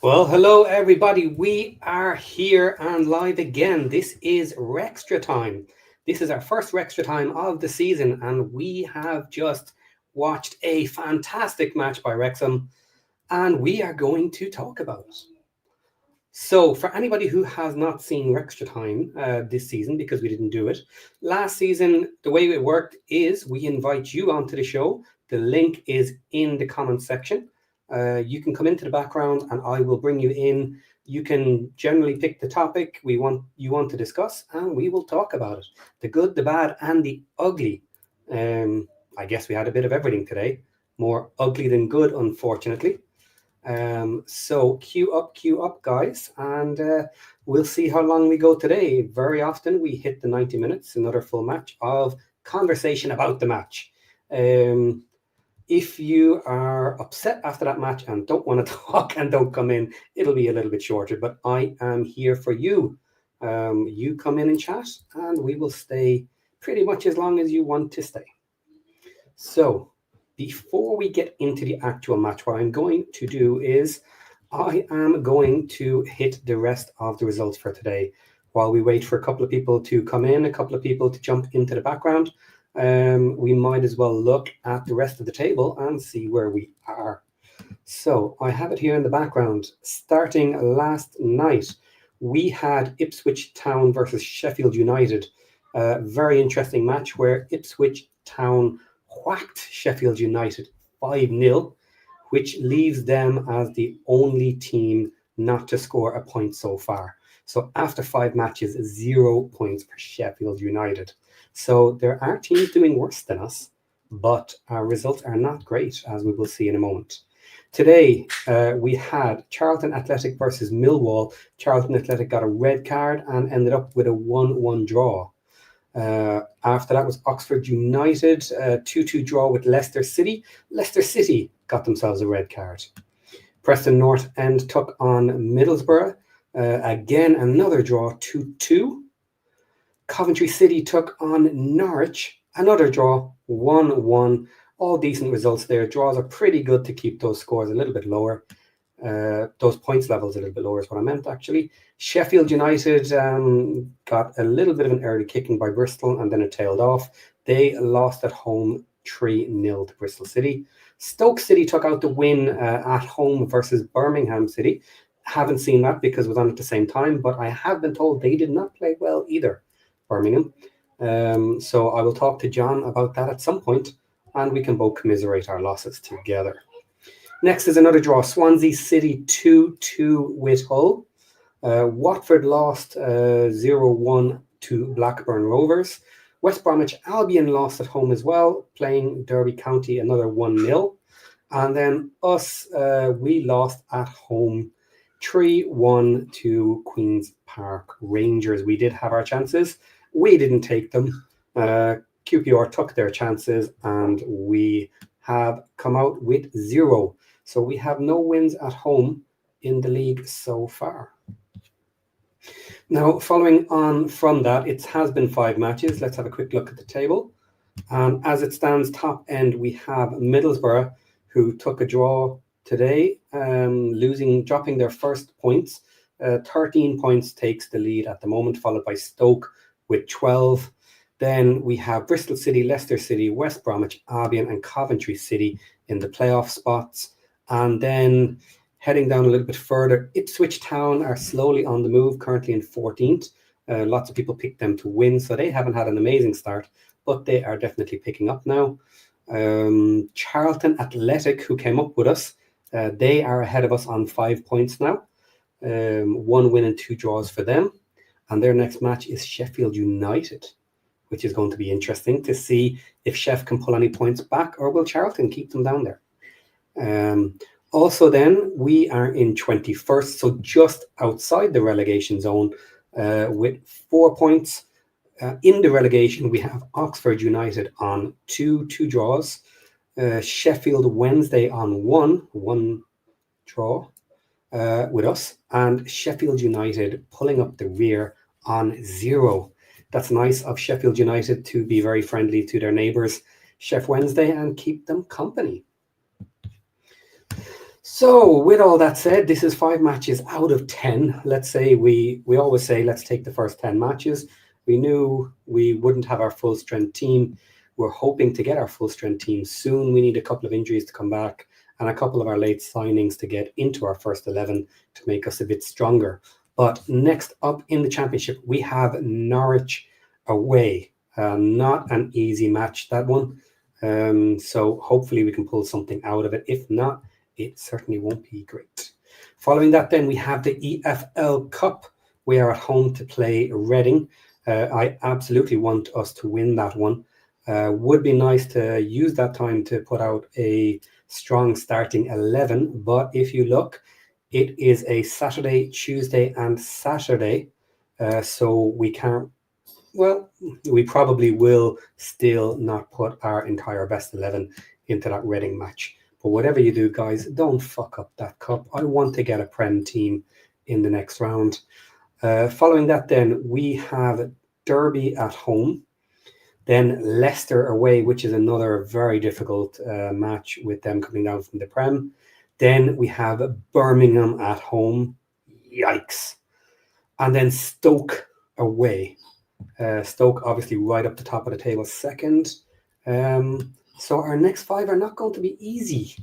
Well, hello everybody. We are here and live again. This is WREXtra Time. This is our first WREXtra Time of the season, and we have just watched a fantastic match by Wrexham, and we are going to talk about it. So, for anybody who has not seen WREXtra Time this season, because we didn't do it last season, the way it worked is we invite you onto the show. The link is in the comments section. You can come into the background and I will bring you in. You can generally pick the topic you want to discuss, and we will talk about it. The good, the bad, and the ugly. I guess we had a bit of everything today. More ugly than good, unfortunately. So queue up, guys, and we'll see how long we go today. Very often we hit the 90 minutes, another full match of conversation about the match. If you are upset after that match and don't want to talk and don't come in, it'll be a little bit shorter, but I am here for you. You come in and chat, and we will stay pretty much as long as you want to stay. So, before we get into the actual match, what I'm going to do is I am going to hit the rest of the results for today while we wait for a couple of people to come in, a couple of people to jump into the background. We might as well look at the rest of the table and see where we are. So I have it here in the background. Starting last night, we had Ipswich Town versus Sheffield United. A very interesting match where Ipswich Town whacked Sheffield United 5-0, which leaves them as the only team not to score a point so far. So after 5 matches, 0 points for Sheffield United. So there are teams doing worse than us, but our results are not great, as we will see in a moment. Today, we had Charlton Athletic versus Millwall. Charlton Athletic got a red card and ended up with a 1-1 draw. After that was Oxford United, 2-2 draw with Leicester City. Leicester City got themselves a red card. Preston North End took on Middlesbrough. Again, another draw, 2-2. Coventry City took on Norwich. Another draw, 1-1. All decent results there. Draws are pretty good to keep those scores a little bit lower. Those points levels a little bit lower is what I meant, actually. Sheffield United got a little bit of an early kicking by Bristol, and then it tailed off. They lost at home 3-0 to Bristol City. Stoke City took out the win at home versus Birmingham City. Haven't seen that because it was on at the same time, but I have been told they did not play well either, Birmingham. So I will talk to John about that at some point, and we can both commiserate our losses together. Next is another draw. Swansea City 2-2 with Hull. Watford lost 0-1 to Blackburn Rovers. West Bromwich Albion lost at home as well, playing Derby County, another 1-0. And then us, we lost at home 3-1 to Queen's Park Rangers. We did have our chances. We didn't take them. QPR took their chances, and we have come out with 0. So we have no wins at home in the league so far. Now, following on from that, it has been 5 matches. Let's have a quick look at the table. As it stands, top end, we have Middlesbrough, who took a draw today, dropping their first points. 13 points takes the lead at the moment, followed by Stoke with 12. Then we have Bristol City, Leicester City, West Bromwich Albion, and Coventry City in the playoff spots. And then heading down a little bit further, Ipswich Town are slowly on the move, currently in 14th. Lots of people picked them to win, so they haven't had an amazing start, but they are definitely picking up now. Charlton Athletic, who came up with us, they are ahead of us on 5 points now. 1 win and 2 draws for them. And their next match is Sheffield United, which is going to be interesting to see if Sheff can pull any points back, or will Charlton keep them down there. Also then, we are in 21st, so just outside the relegation zone with 4 points. In the relegation, we have Oxford United on 2 draws. Sheffield Wednesday on 1 draw with us. And Sheffield United pulling up the rear on 0. That's nice of Sheffield United to be very friendly to their neighbours, Sheff Wednesday, and keep them company. So with all that said, this is 5 matches out of 10. Let's say we always say, let's take the first 10 matches. We knew we wouldn't have our full strength team. We're hoping to get our full strength team soon. We need a couple of injuries to come back and a couple of our late signings to get into our first 11 to make us a bit stronger. But next up in the championship, we have Norwich away. Not an easy match, that one. So hopefully we can pull something out of it. If not, it certainly won't be great. Following that, then we have the EFL Cup. We are at home to play Reading. I absolutely want us to win that one. Would be nice to use that time to put out a strong starting 11. But if you look, it is a Saturday, Tuesday, and Saturday. So we can't. Well, we probably will still not put our entire best 11 into that Reading match. But whatever you do, guys, don't fuck up that cup. I want to get a Prem team in the next round. Following that, then, we have Derby at home. Then Leicester away, which is another very difficult match with them coming down from the Prem. Then we have Birmingham at home. Yikes. And then Stoke away. Stoke obviously right up the top of the table second. So our next 5 are not going to be easy.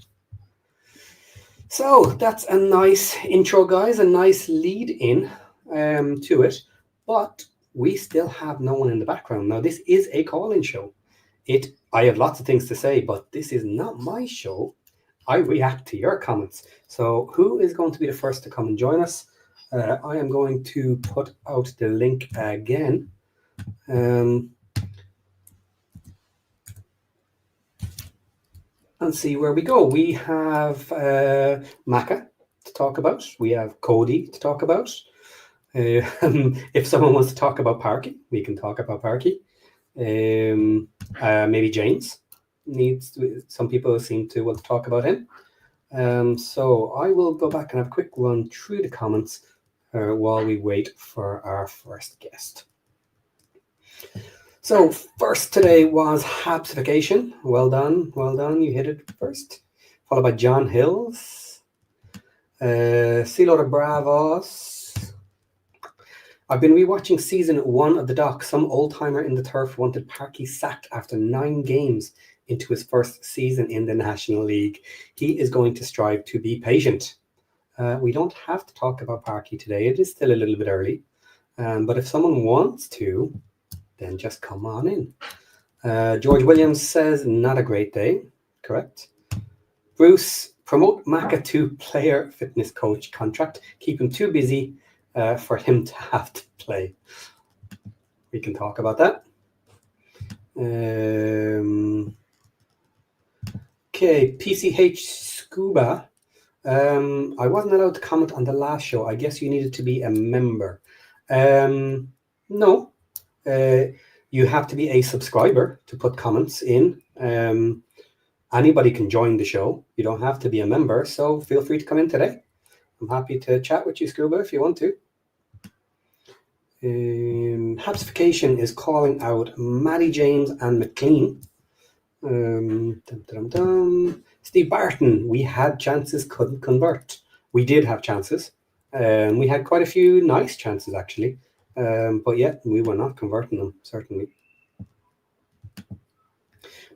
So that's a nice intro, guys, a nice lead in to it. But we still have no one in the background. Now, this is a call-in show. I have lots of things to say, but this is not my show. I react to your comments. So who is going to be the first to come and join us? I am going to put out the link again. And see where we go. We have Maka to talk about. We have Cody to talk about. If someone wants to talk about Parky, we can talk about Parky. Maybe James needs. Some people seem to want to talk about him. So I will go back and have a quick run through the comments while we wait for our first guest. So first today was Habsification. Well done, you hit it first. Followed by John Hills. Silo de Bravos. I've been rewatching season 1 of the doc. Some old-timer in the turf wanted Parky sacked after 9 games into his first season in the National League. He is going to strive to be patient. We don't have to talk about Parky today. It is still a little bit early. But if someone wants to, then just come on in. George Williams says, not a great day. Correct. Bruce, promote Maka to player fitness coach contract. Keep him too busy for him to have to play. We can talk about that. Okay, PCH Scuba. I wasn't allowed to comment on the last show. I guess you needed to be a member. No. You have to be a subscriber to put comments in. Anybody can join the show. You don't have to be a member, so feel free to come in today. I'm happy to chat with you, Scuba, if you want to. Habsification is calling out Matty James and McLean. Steve Barton, we had chances, couldn't convert. We did have chances. We had quite a few nice chances, actually. But yet, we were not converting them, certainly.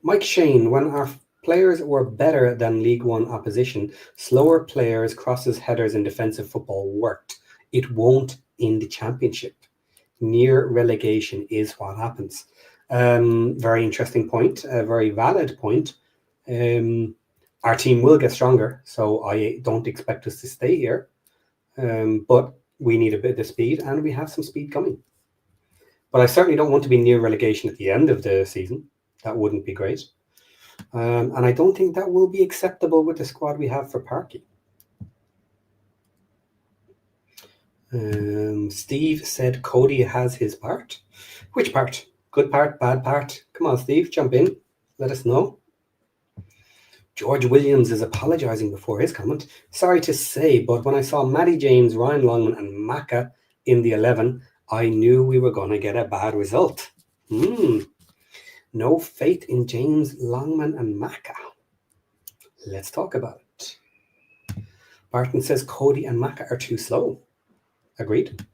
Mike Shane, when our players were better than League One opposition, slower players, crosses, headers, and defensive football worked. It won't in the Championship. Near relegation is what happens. Very interesting point, a very valid point. Our team will get stronger, so I don't expect us to stay here. But we need a bit of speed, and we have some speed coming. But I certainly don't want to be near relegation at the end of the season. That wouldn't be great. And I don't think that will be acceptable with the squad we have for Parky. Steve said Cody has his part. Which part? Good part, bad part? Come on, Steve, jump in. Let us know. George Williams is apologising before his comment. Sorry to say, but when I saw Matty James, Ryan Longman and Maka in the 11, I knew we were going to get a bad result. No faith in James, Longman and Maka. Let's talk about it. Martin says Cody and Maka are too slow. Agreed.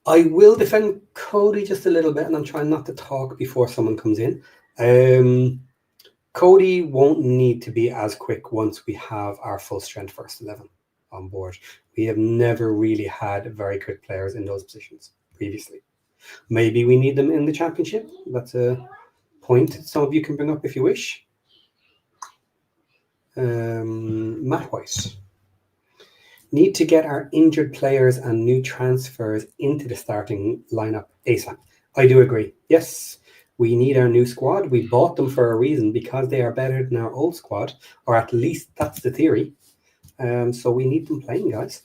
I will defend Cody just a little bit, and I'm trying not to talk before someone comes in. Cody won't need to be as quick once we have our full strength first 11 on board. We have never really had very quick players in those positions previously. Maybe we need them in the championship. That's a point some of you can bring up if you wish. Matt White. Need to get our injured players and new transfers into the starting lineup ASAP. I do agree. Yes, we need our new squad. We bought them for a reason because they are better than our old squad, or at least that's the theory. So we need them playing, guys.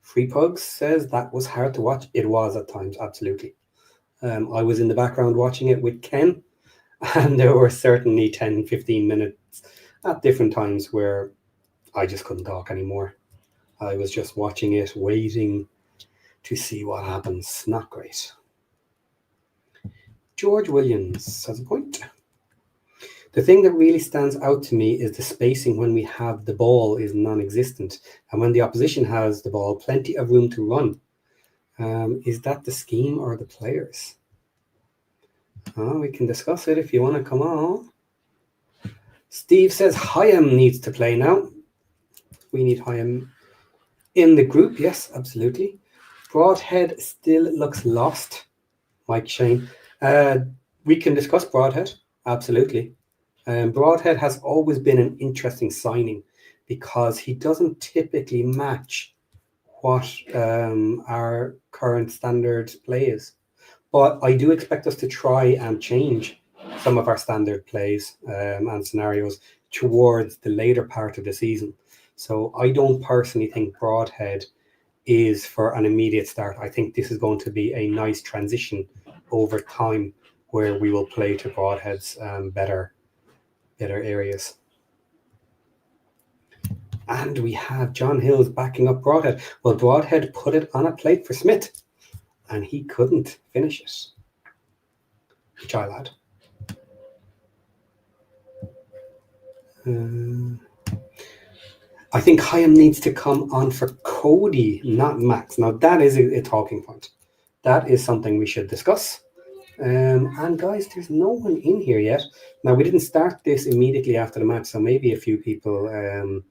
Free Pugs says that was hard to watch. It was at times, absolutely. I was in the background watching it with Ken, and there were certainly 10, 15 minutes at different times where I just couldn't talk anymore. I was just watching it, waiting to see what happens. Not great. George Williams has a point. The thing that really stands out to me is the spacing when we have the ball is non-existent. And when the opposition has the ball, plenty of room to run. Is that the scheme or the players? We can discuss it if you want to come on. Steve says Hyam needs to play now. We need Hyam in the group. Yes, absolutely. Broadhead still looks lost. Mike Shane. We can discuss Broadhead. Absolutely. Broadhead has always been an interesting signing because he doesn't typically match what our current standard play is. But I do expect us to try and change some of our standard plays and scenarios towards the later part of the season. So I don't personally think Broadhead is for an immediate start. I think this is going to be a nice transition over time where we will play to Broadhead's better areas. And we have John Hills backing up Broadhead. Well, Broadhead put it on a plate for Smith, and he couldn't finish it. Which I lad. I think Hyam needs to come on for Cody, not Max. Now, that is a talking point. That is something we should discuss. And guys, there's no one in here yet. Now, we didn't start this immediately after the match, so maybe a few people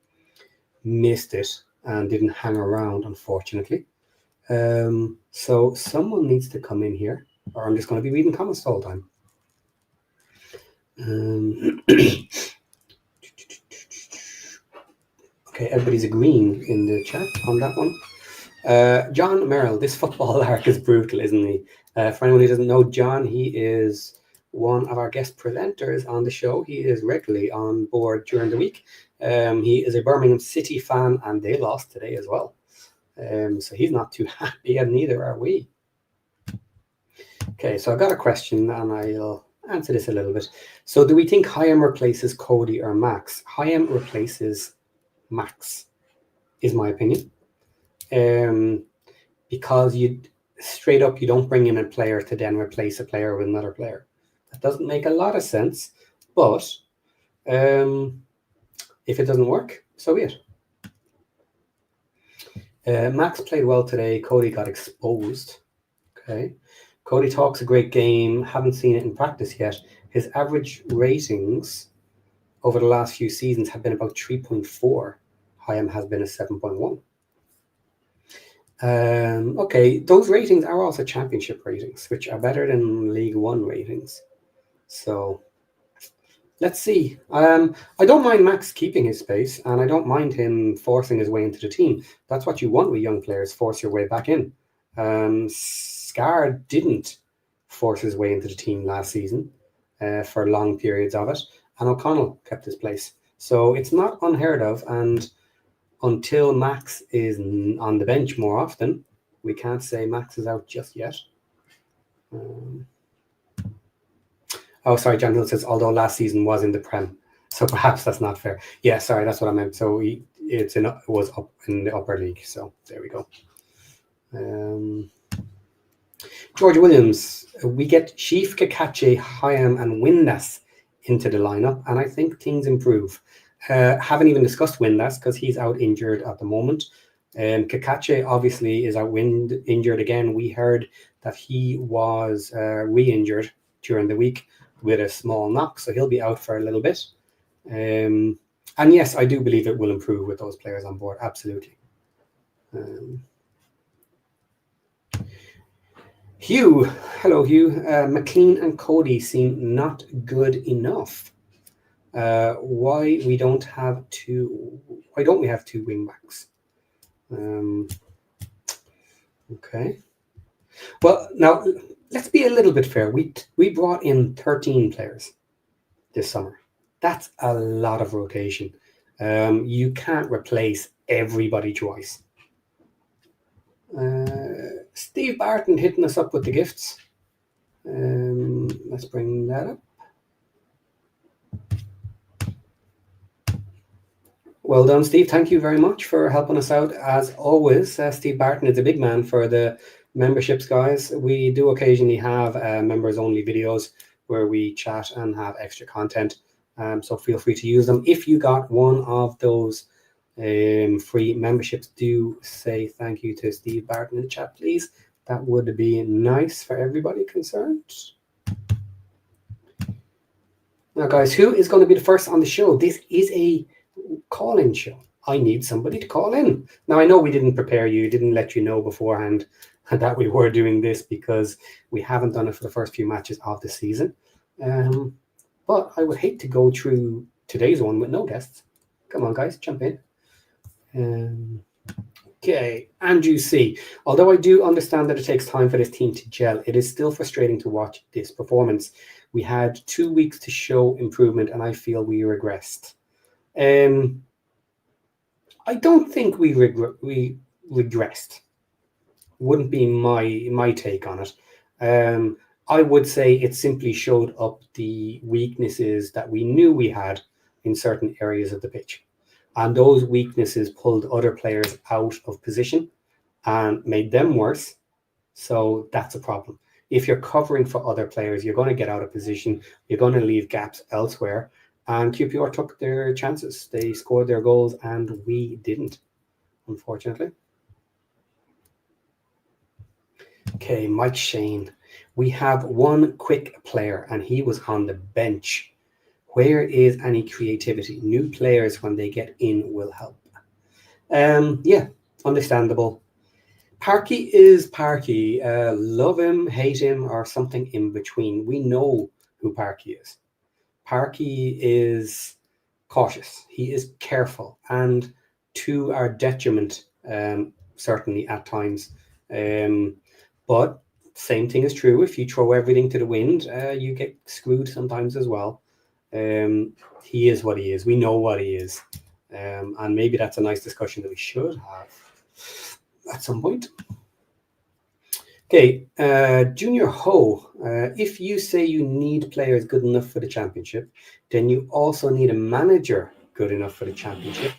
missed it and didn't hang around, unfortunately. So someone needs to come in here, or I'm just going to be reading comments all the time. Okay, everybody's agreeing in the chat on that one. John Merrill, this football arc is brutal, isn't he? For anyone who doesn't know John, he is one of our guest presenters on the show. He is regularly on board during the week. He is a Birmingham City fan, and they lost today as well. So he's not too happy, and neither are we. Okay, so I've got a question, and I'll answer this a little bit. So do we think Hyam replaces Cody or Max? Hyam replaces Max, is my opinion. Because you straight up, you don't bring in a player to then replace a player with another player. That doesn't make a lot of sense, but if it doesn't work, so be it. Max played well today. Cody got exposed. Okay. Cody talks a great game. Haven't seen it in practice yet. His average ratings over the last few seasons have been about 3.4. Hyam has been a 7.1. Okay, those ratings are also championship ratings, which are better than League One ratings. So let's see. I don't mind Max keeping his space, and I don't mind him forcing his way into the team. That's what you want with young players, force your way back in. Scar didn't force his way into the team last season for long periods of it, and O'Connell kept his place. So it's not unheard of, and until Max is on the bench more often, we can't say Max is out just yet. Oh, sorry, John Hill says, although last season was in the Prem, so perhaps that's not fair. Yeah, sorry, that's what I meant. So it was up in the upper league, so there we go. George Williams, we get Sheaf, Kakache, Hyam and Windass into the lineup, and I think things improve. Haven't even discussed Windass because he's out injured at the moment. Kakache obviously is out injured again. We heard that he was re-injured during the week with a small knock, so he'll be out for a little bit. And yes, I do believe it will improve with those players on board. Absolutely. Hugh, hello Hugh. McLean and Cody seem not good enough. Why don't we have two wing backs? Okay. Well, now let's be a little bit fair. We brought in 13 players this summer. That's a lot of rotation. You can't replace everybody twice. Steve Barton hitting us up with the gifts. Let's bring that up. Well done, Steve. Thank you very much for helping us out. As always, Steve Barton is a big man for the memberships, guys. We do occasionally have members-only videos where we chat and have extra content. So feel free to use them. If you got one of those free memberships, do say thank you to Steve Barton in the chat, please. That would be nice for everybody concerned. Now, guys, who is going to be the first on the show? This is a call-in show. I need somebody to call in. Now, I know we didn't prepare you, didn't let you know beforehand that we were doing this because we haven't done it for the first few matches of the season. But I would hate to go through today's one with no guests. Come on, guys, jump in. Okay, Andrew C. Although I do understand that it takes time for this team to gel, it is still frustrating to watch this performance. We had 2 weeks to show improvement, and I feel we regressed. I don't think we regressed. Wouldn't be my take on it. I would say it simply showed up the weaknesses that we knew we had in certain areas of the pitch. And those weaknesses pulled other players out of position and made them worse. So that's a problem. If you're covering for other players, you're going to get out of position. You're going to leave gaps elsewhere. And QPR took their chances. They scored their goals and we didn't, unfortunately. Okay, Mike Shane. We have one quick player and he was on the bench. Where is any creativity? New players, when they get in, will help. Yeah, understandable. Parky is Parky. Love him, hate him, or something in between. We know who Parky is. Parky is cautious. He is careful, and to our detriment, certainly at times. But same thing is true. If you throw everything to the wind, you get screwed sometimes as well. He is what he is. We know what he is. And maybe that's a nice discussion that we should have at some point. Okay, Junior Ho, if you say you need players good enough for the championship, then you also need a manager good enough for the championship.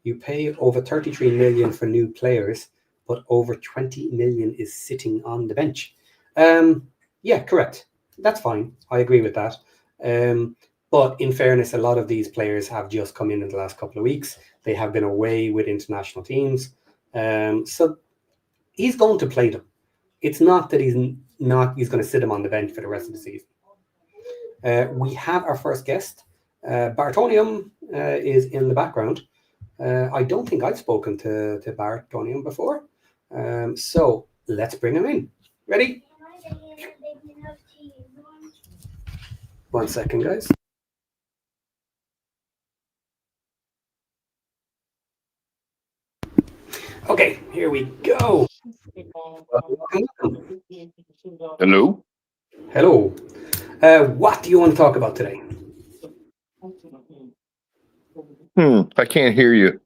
You pay over 33 million for new players, but over 20 million is sitting on the bench. Yeah, correct. That's fine. I agree with that. But in fairness, a lot of these players have just come in the last couple of weeks. They have been away with international teams. So he's going to play them. It's not that he's going to sit them on the bench for the rest of the season. We have our first guest. Bartonium is in the background. I don't think I've spoken to Bartonium before. So let's bring him in. Ready? 1 second, guys. Okay, here we go. Hello? Hello. What do you want to talk about today? I can't hear you.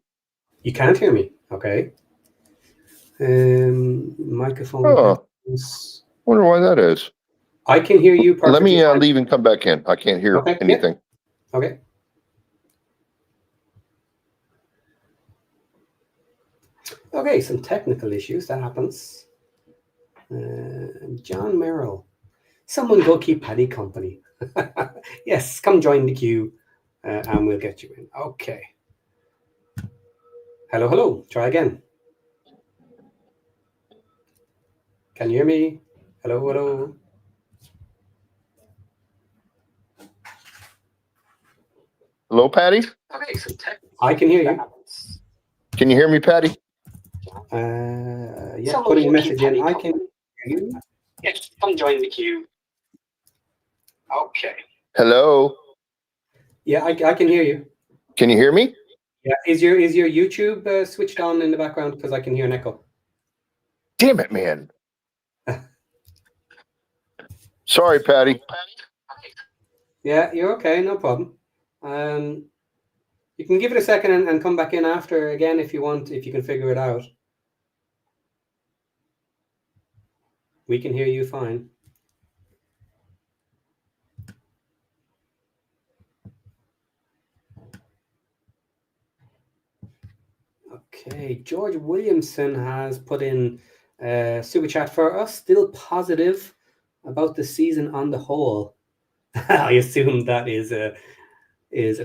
You can't hear me. Okay. Microphone. Oh, wonder why that is. I can hear you perfectly. Let me fine. leave and come back in. I can't hear anything. Yeah. Okay. Okay, some technical issues. That happens. John Merrill. Someone go keep Paddy company. Yes, come join the queue. and we'll get you in. Okay. Hello, hello. Try again. Can you hear me? Hello, hello. Hello, Patty? I can hear you. Can you hear me, Patty? Yeah, putting a message in. I can hear you. Yes, come join the queue. Okay. Hello? Yeah, I can hear you. Can you hear me? Yeah, is your YouTube switched on in the background, because I can hear an echo? Damn it, man. Sorry, Patty. Yeah, you're okay, no problem. You can give it a second and come back in after again if you want, if you can figure it out. We can hear you fine. Okay, George Williamson has put in super chat for us. Still positive about the season on the whole. I assume that is a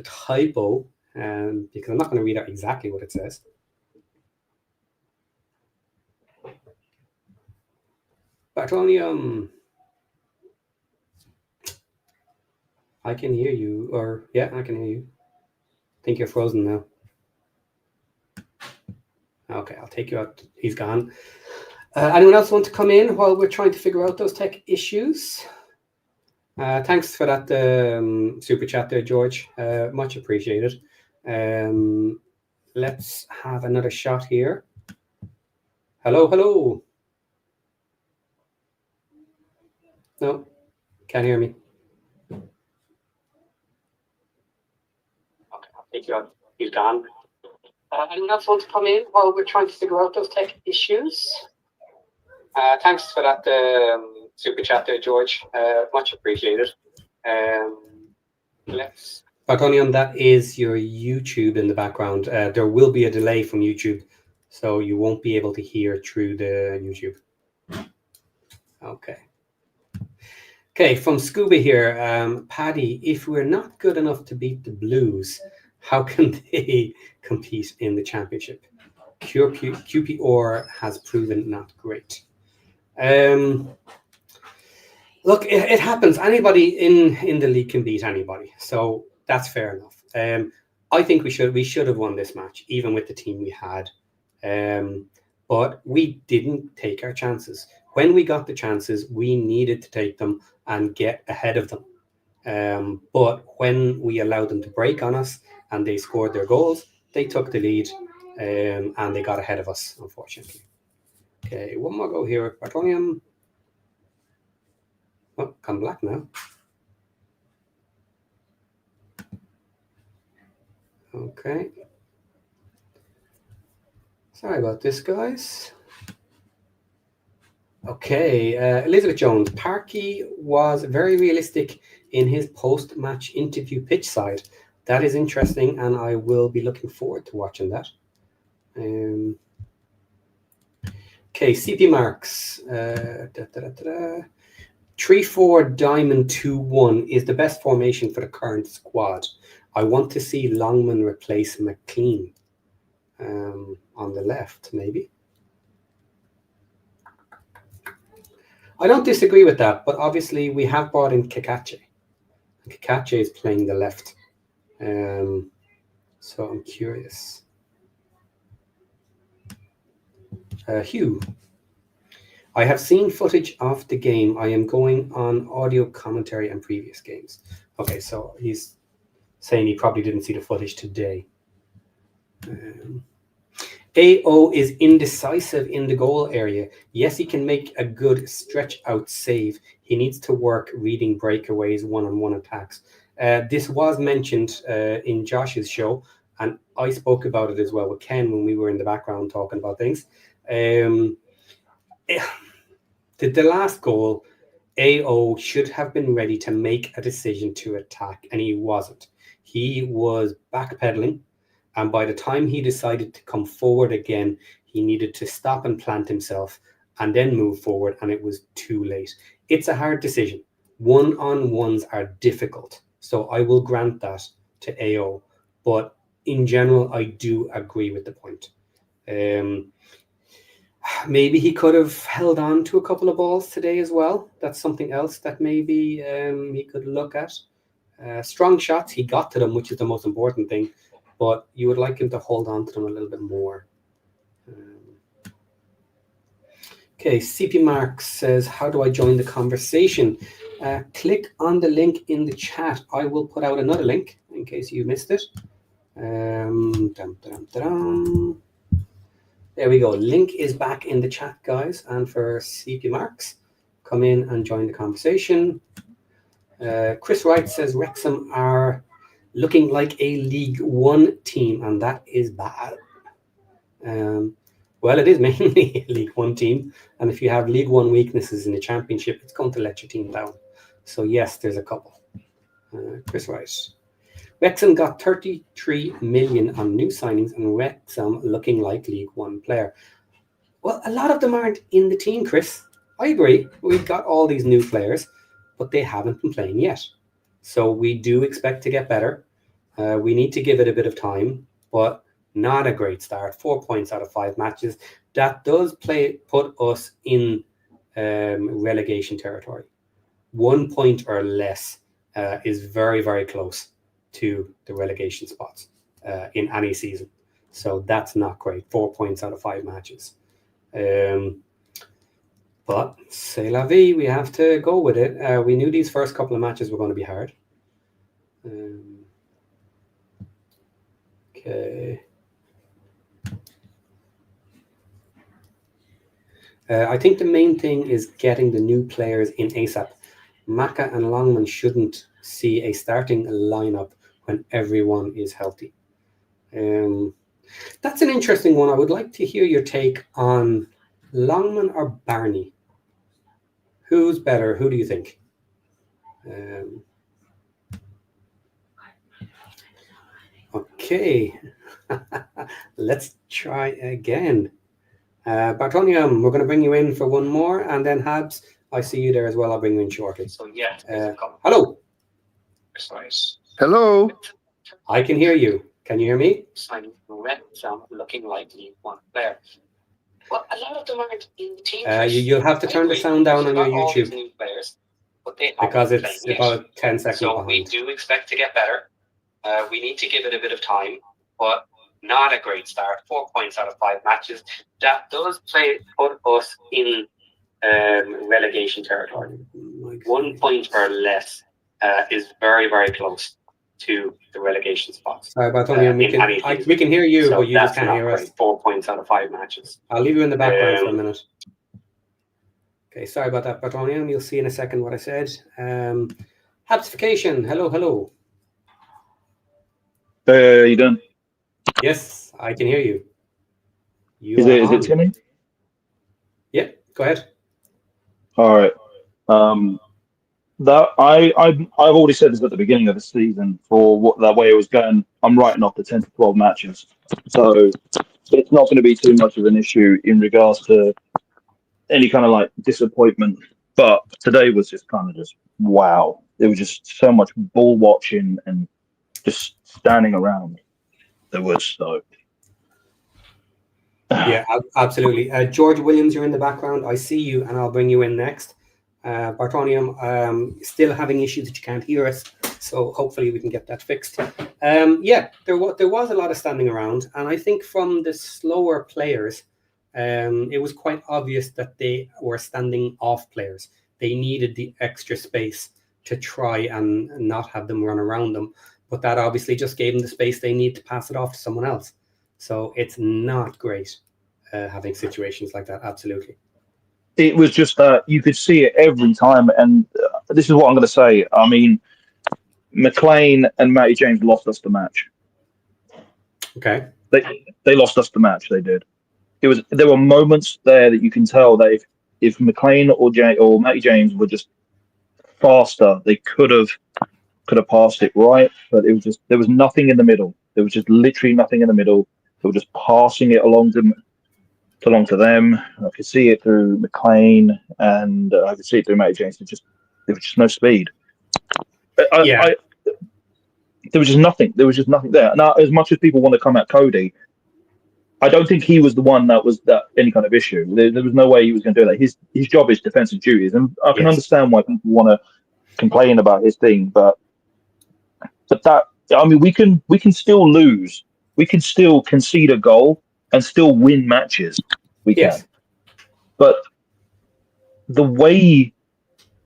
typo, because I'm not going to read out exactly what it says. Bartonium, I can hear you, or yeah, I can hear you. I think you're frozen now. Okay, I'll take you out. He's gone. Anyone else want to come in while we're trying to figure out those tech issues? Thanks for that super chat there, George. Much appreciated. Let's have another shot here. Hello, hello. No, can't hear me. Okay, I'll take you out. He's gone. Anyone else want to come in while we're trying to figure out those tech issues? Thanks for that super chat there, George. Much appreciated. Bartonium, that is your YouTube in the background. There will be a delay from YouTube, so you won't be able to hear through the YouTube. Okay. Okay, from Scuba here. Paddy, if we're not good enough to beat the Blues, how can they compete in the championship? QPR has proven not great. Look, it happens. Anybody in the league can beat anybody, so that's fair enough. I think we should have won this match, even with the team we had. But we didn't take our chances. When we got the chances, we needed to take them and get ahead of them. But when we allowed them to break on us and they scored their goals, they took the lead, and they got ahead of us, unfortunately. Okay, one more go here with Bartonium. Oh, come black now. Okay. Sorry about this, guys. Okay, Elizabeth Jones. Parky was very realistic in his post-match interview pitch side. That is interesting, and I will be looking forward to watching that. Okay, CP Marks. 3-4 diamond 2-1 is the best formation for the current squad. I want to see Longman replace McLean on the left, maybe. I don't disagree with that, but obviously we have brought in Kakache. Kakache is playing the left. So I'm curious. Hugh. I have seen footage of the game. I am going on audio commentary and previous games. Okay, so he's saying he probably didn't see the footage today. AO is indecisive in the goal area. Yes, he can make a good stretch out save. He needs to work reading breakaways, one-on-one attacks. This was mentioned in Josh's show, and I spoke about it as well with Ken when we were in the background talking about things. The last goal, AO should have been ready to make a decision to attack, and he wasn't. He was backpedaling. And by the time he decided to come forward again, he needed to stop and plant himself and then move forward, and it was too late. It's a hard decision. One-on-ones are difficult, so I will grant that. to AO. But in general, I do agree with the point. Maybe he could have held on to a couple of balls today as well. That's something else that maybe he could look at. Strong shots, he got to them, which is the most important thing. But you would like him to hold on to them a little bit more. Okay, CP Mark says, how do I join the conversation? Click on the link in the chat. I will put out another link in case you missed it. There we go. Link is back in the chat, guys. And for CP Marks, come in and join the conversation. Chris Wright says Wrexham are looking like a League One team, and that is bad. Well, it is mainly a League One team, and if you have League One weaknesses in the Championship, it's going to let your team down. So yes, there's a couple. Chris Wright. Wrexham got 33 million on new signings, and Wrexham looking like League One player. Well, a lot of them aren't in the team, Chris. I agree. We've got all these new players, but they haven't been playing yet. So we do expect to get better. We need to give it a bit of time, but not a great start. 4 points out of 5 matches. That does put us in relegation territory. 1 point or less is very, very close to the relegation spots in any season. So that's not great. 4 points out of 5 matches. But c'est la vie, we have to go with it. We knew these first couple of matches were going to be hard. Okay. I think the main thing is getting the new players in ASAP. Maka and Longman shouldn't see a starting lineup when everyone is healthy. That's an interesting one. I would like to hear your take on Longman or Barney. Who's better? Who do you think? Okay. Let's try again. Bartonium, we're going to bring you in for one more, and then Habs, I see you there as well. I'll bring you in shortly. So yeah, hello. Hello. I can hear you. Can you hear me? Looking like League One player. Well, a lot of them aren't in the team. You'll have to turn the sound down on your YouTube because it's about 10 seconds behind. We do expect to get better. We need to give it a bit of time, but not a great start. 4 points out of 5 matches. That does put us in relegation territory. 1 point or less is very, very close to the relegation spots. Sorry, Bartonium, we can hear you, so but you just can't hear us. 4 points out of 5 matches. I'll leave you in the background for a minute. Okay, sorry about that, Bartonium. You'll see in a second what I said. Habsification, hello. How you doing? Yes, I can hear you. Is it Timmy? Yeah, go ahead. All right. That I've already said this at the beginning of the season. For what that way it was going, I'm writing off the 10 to 12 matches, so it's not going to be too much of an issue in regards to any kind of like disappointment. But today was just kind of just wow. There was just so much ball watching and just standing around. There was so. Yeah, absolutely. George Williams, you're in the background. I see you, and I'll bring you in next. Bartonium, still having issues that you can't hear us, so hopefully we can get that fixed. Yeah, there was a lot of standing around, and I think from the slower players, it was quite obvious that they were standing off players. They needed the extra space to try and not have them run around them, but that obviously just gave them the space they need to pass it off to someone else. So it's not great having situations like that, absolutely. It was just that you could see it every time, and this is what I'm going to say. I mean, McLean and Matty James lost us the match. Okay. They lost us the match. They did. There were moments there that you can tell that if McLean or Matty James were just faster, they could have passed it right. But it was just there was nothing in the middle. There was just literally nothing in the middle. They were just passing it along to them. I could see it through McLean, and I could see it through Matty James. There was just no speed. there was just nothing. There was just nothing there. Now, as much as people want to come at Cody, I don't think he was the one that was that any kind of issue. There was no way he was going to do that. His job is defensive duties, and I can understand why people want to complain about his thing, but that, I mean, we can still lose. We can still concede a goal and still win matches. We can. But the way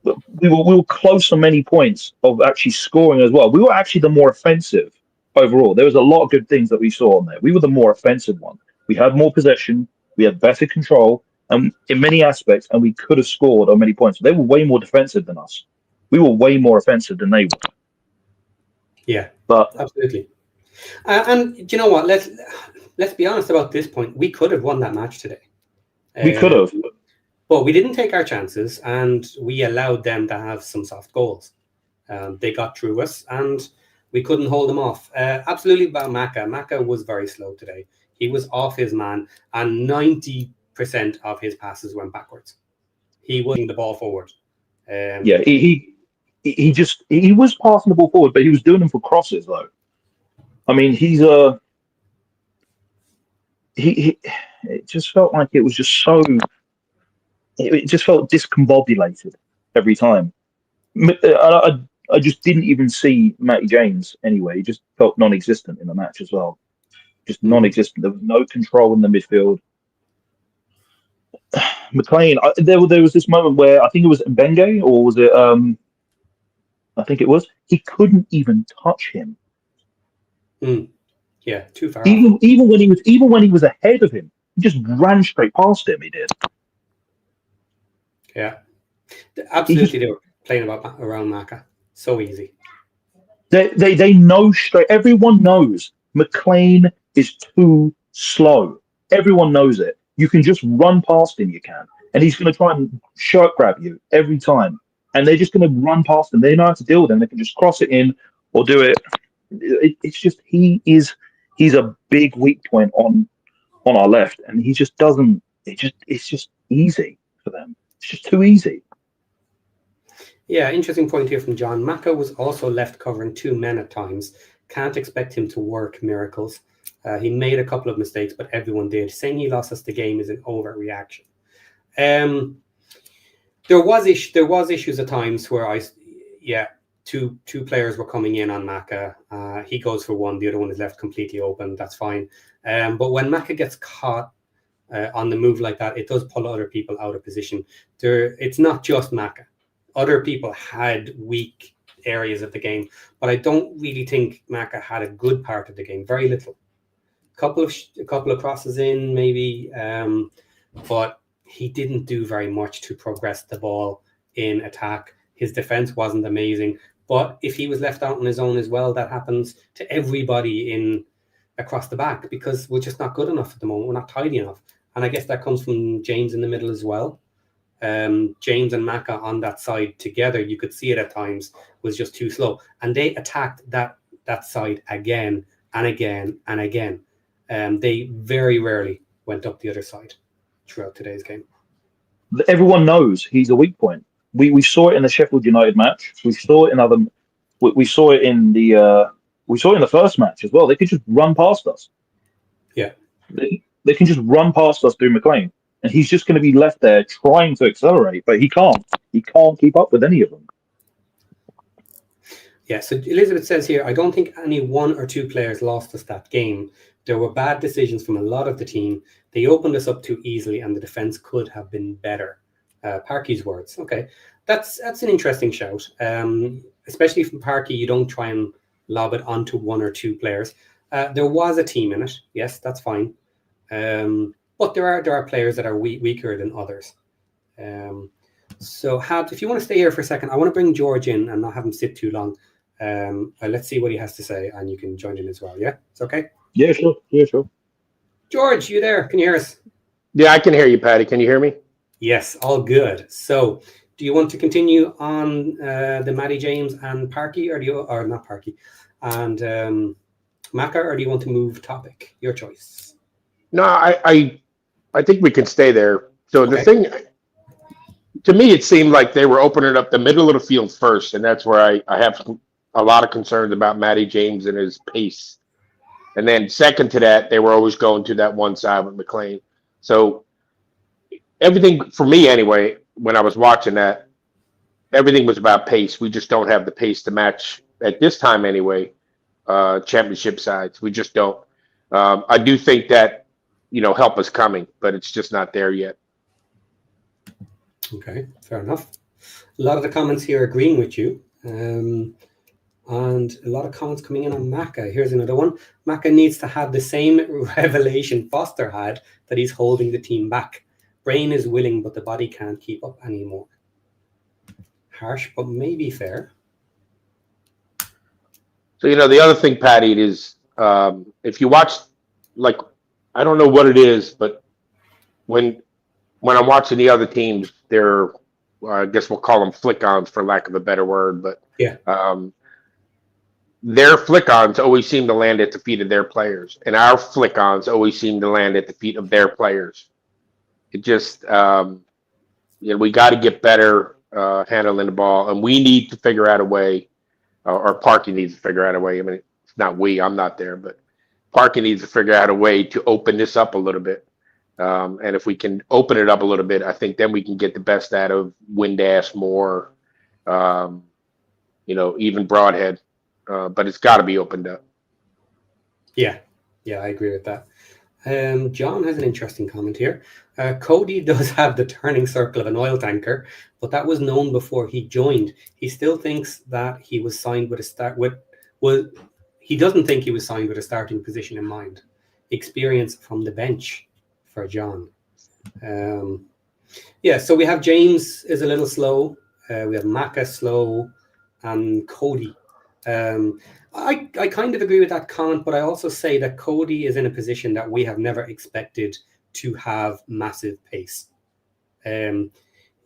we were close on many points of actually scoring as well. We were actually the more offensive overall. There was a lot of good things that we saw on there. We were the more offensive one. We had more possession. We had better control, and in many aspects, and we could have scored on many points. They were way more defensive than us. We were way more offensive than they were. Yeah, but absolutely. And do you know what? Let's be honest about this point. We could have won that match today. We could have. But we didn't take our chances, and we allowed them to have some soft goals. They got through us, and we couldn't hold them off. Absolutely about Maka. Maka was very slow today. He was off his man, and 90% of his passes went backwards. He was the ball forward. Yeah, he was passing the ball forward, but he was doing them for crosses, though. I mean, it just felt like it was just so. It just felt discombobulated every time. I just didn't even see Matty James anyway. He just felt non-existent in the match as well. Just non-existent. There was no control in the midfield. McLean, there was this moment where I think it was Mbenge, or was it? I think it was. He couldn't even touch him. Yeah, too far. Even when he was ahead of him, he just ran straight past him. He did. Yeah, absolutely. They were playing around Maka. So easy. They know straight. Everyone knows McLean is too slow. Everyone knows it. You can just run past him. You can, and he's going to try and shirt grab you every time. And they're just going to run past him. They know how to deal with him. They can just cross it in or do it. It's just he's a big weak point on our left, and he just doesn't. It's just easy for them. It's just too easy. Yeah, interesting point here from John. Maka was also left covering 2 men at times. Can't expect him to work miracles. He made a couple of mistakes, but everyone did. Saying he lost us the game is an overreaction. There was issues at times where two players were coming in on Maka. He goes for one, the other one is left completely open. That's fine. But when Maka gets caught on the move like that, it does pull other people out of position. It's not just Maka. Other people had weak areas of the game, but I don't really think Maka had a good part of the game. Very little. A couple of crosses in maybe, but he didn't do very much to progress the ball in attack. His defense wasn't amazing, but if he was left out on his own as well, that happens to everybody across the back, because we're just not good enough at the moment. We're not tidy enough, and I guess that comes from James in the middle as well. James and Maka on that side together, you could see it at times, was just too slow, and they attacked that side again and again and again. They very rarely went up the other side throughout today's game. Everyone knows he's a weak point. We saw it in the Sheffield United match. We saw it in other. We saw it in the. We saw it in the first match as well. They could just run past us. Yeah, they can just run past us through McLean, and he's just going to be left there trying to accelerate, but he can't. He can't keep up with any of them. Yeah. So Elizabeth says here, I don't think any 1 or 2 players lost us that game. There were bad decisions from a lot of the team. They opened us up too easily, and the defense could have been better. Parky's words. Okay, that's an interesting shout. Especially from Parky, you don't try and lob it onto 1 or 2 players. There was a team in it. Yes, that's fine. But there are players that are weaker than others. So if you want to stay here for a second, I want to bring George in and not have him sit too long. Let's see what he has to say, and you can join in as well. Yeah, it's okay. Yeah, sure. George, you there? Can you hear us? Yeah, I can hear you, Patty. Can you hear me? Yes, all good. So, do you want to continue on the Matty James and Parky, or not Parky, and Maka, or do you want to move topic? Your choice. No, I think we can stay there. So Okay. The thing, to me, it seemed like they were opening up the middle of the field first, and that's where I have a lot of concerns about Matty James and his pace. And then second to that, they were always going to that one side with McLean. So everything, for me anyway, when I was watching that, everything was about pace. We just don't have the pace to match, at this time anyway, championship sides. We just don't. I do think that, help is coming, but it's just not there yet. Okay, fair enough. A lot of the comments here agreeing with you. And a lot of comments coming in on Maka. Here's another one. Maka needs to have the same revelation Foster had, that he's holding the team back. Brain is willing, but the body can't keep up anymore. Harsh, but maybe fair. So, the other thing, Patty, is if you watch, I don't know what it is, but when I'm watching the other teams, they're, I guess we'll call them flick-ons for lack of a better word, but yeah, their flick-ons always seem to land at the feet of their players, and our flick-ons always seem to land at the feet of their players. It just, we got to get better handling the ball, and we need to figure out a way, or Parky needs to figure out a way. I mean, it's not we, I'm not there, but Parky needs to figure out a way to open this up a little bit. And if we can open it up a little bit, I think then we can get the best out of Windass, Moore, even Broadhead. But it's got to be opened up. Yeah, I agree with that. John has an interesting comment here. Cody does have the turning circle of an oil tanker, but that was known before he joined. He still thinks that he was signed with a start with. Well, he doesn't think he was signed with a starting position in mind. Experience from the bench for John. So we have James is a little slow. We have Maka slow, and Cody. I kind of agree with that comment, but I also say that Cody is in a position that we have never expected to have massive pace.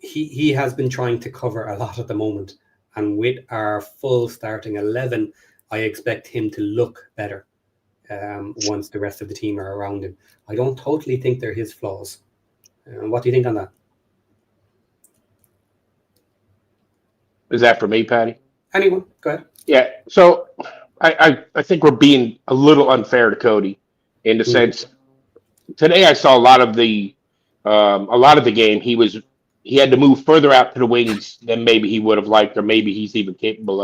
He has been trying to cover a lot at the moment, and with our full starting 11, I expect him to look better once the rest of the team are around him. I don't totally think they're his flaws. What do you think on that? Is that for me, Patty? Anyone? Go ahead. Yeah. So I think we're being a little unfair to Cody in the sense today I saw a lot of the game. He had to move further out to the wings than maybe he would have liked, or maybe he's even capable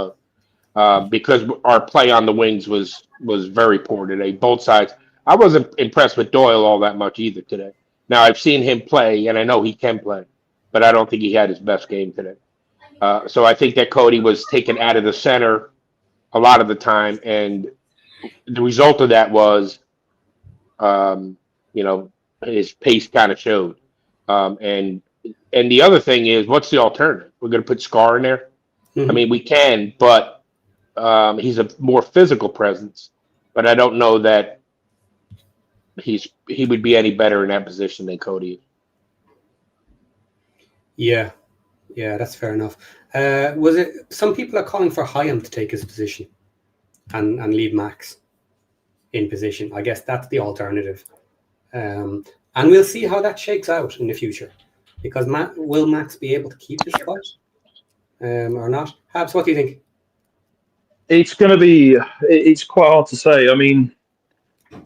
of, because our play on the wings was very poor today, both sides. I wasn't impressed with Doyle all that much either today. Now I've seen him play, and I know he can play, but I don't think he had his best game today. So I think that Cody was taken out of the center a lot of the time, and the result of that was, his pace kind of showed. And the other thing is, what's the alternative? We're going to put Scar in there? Mm-hmm. I mean, we can, but he's a more physical presence, but I don't know that he would be any better in that position than Cody is. Yeah, that's fair enough. Was it some people are calling for Hyam to take his position and leave Max in position? I guess that's the alternative. And we'll see how that shakes out in the future, because will Max be able to keep his spot or not? Habs, what do you think? It's quite hard to say. I mean,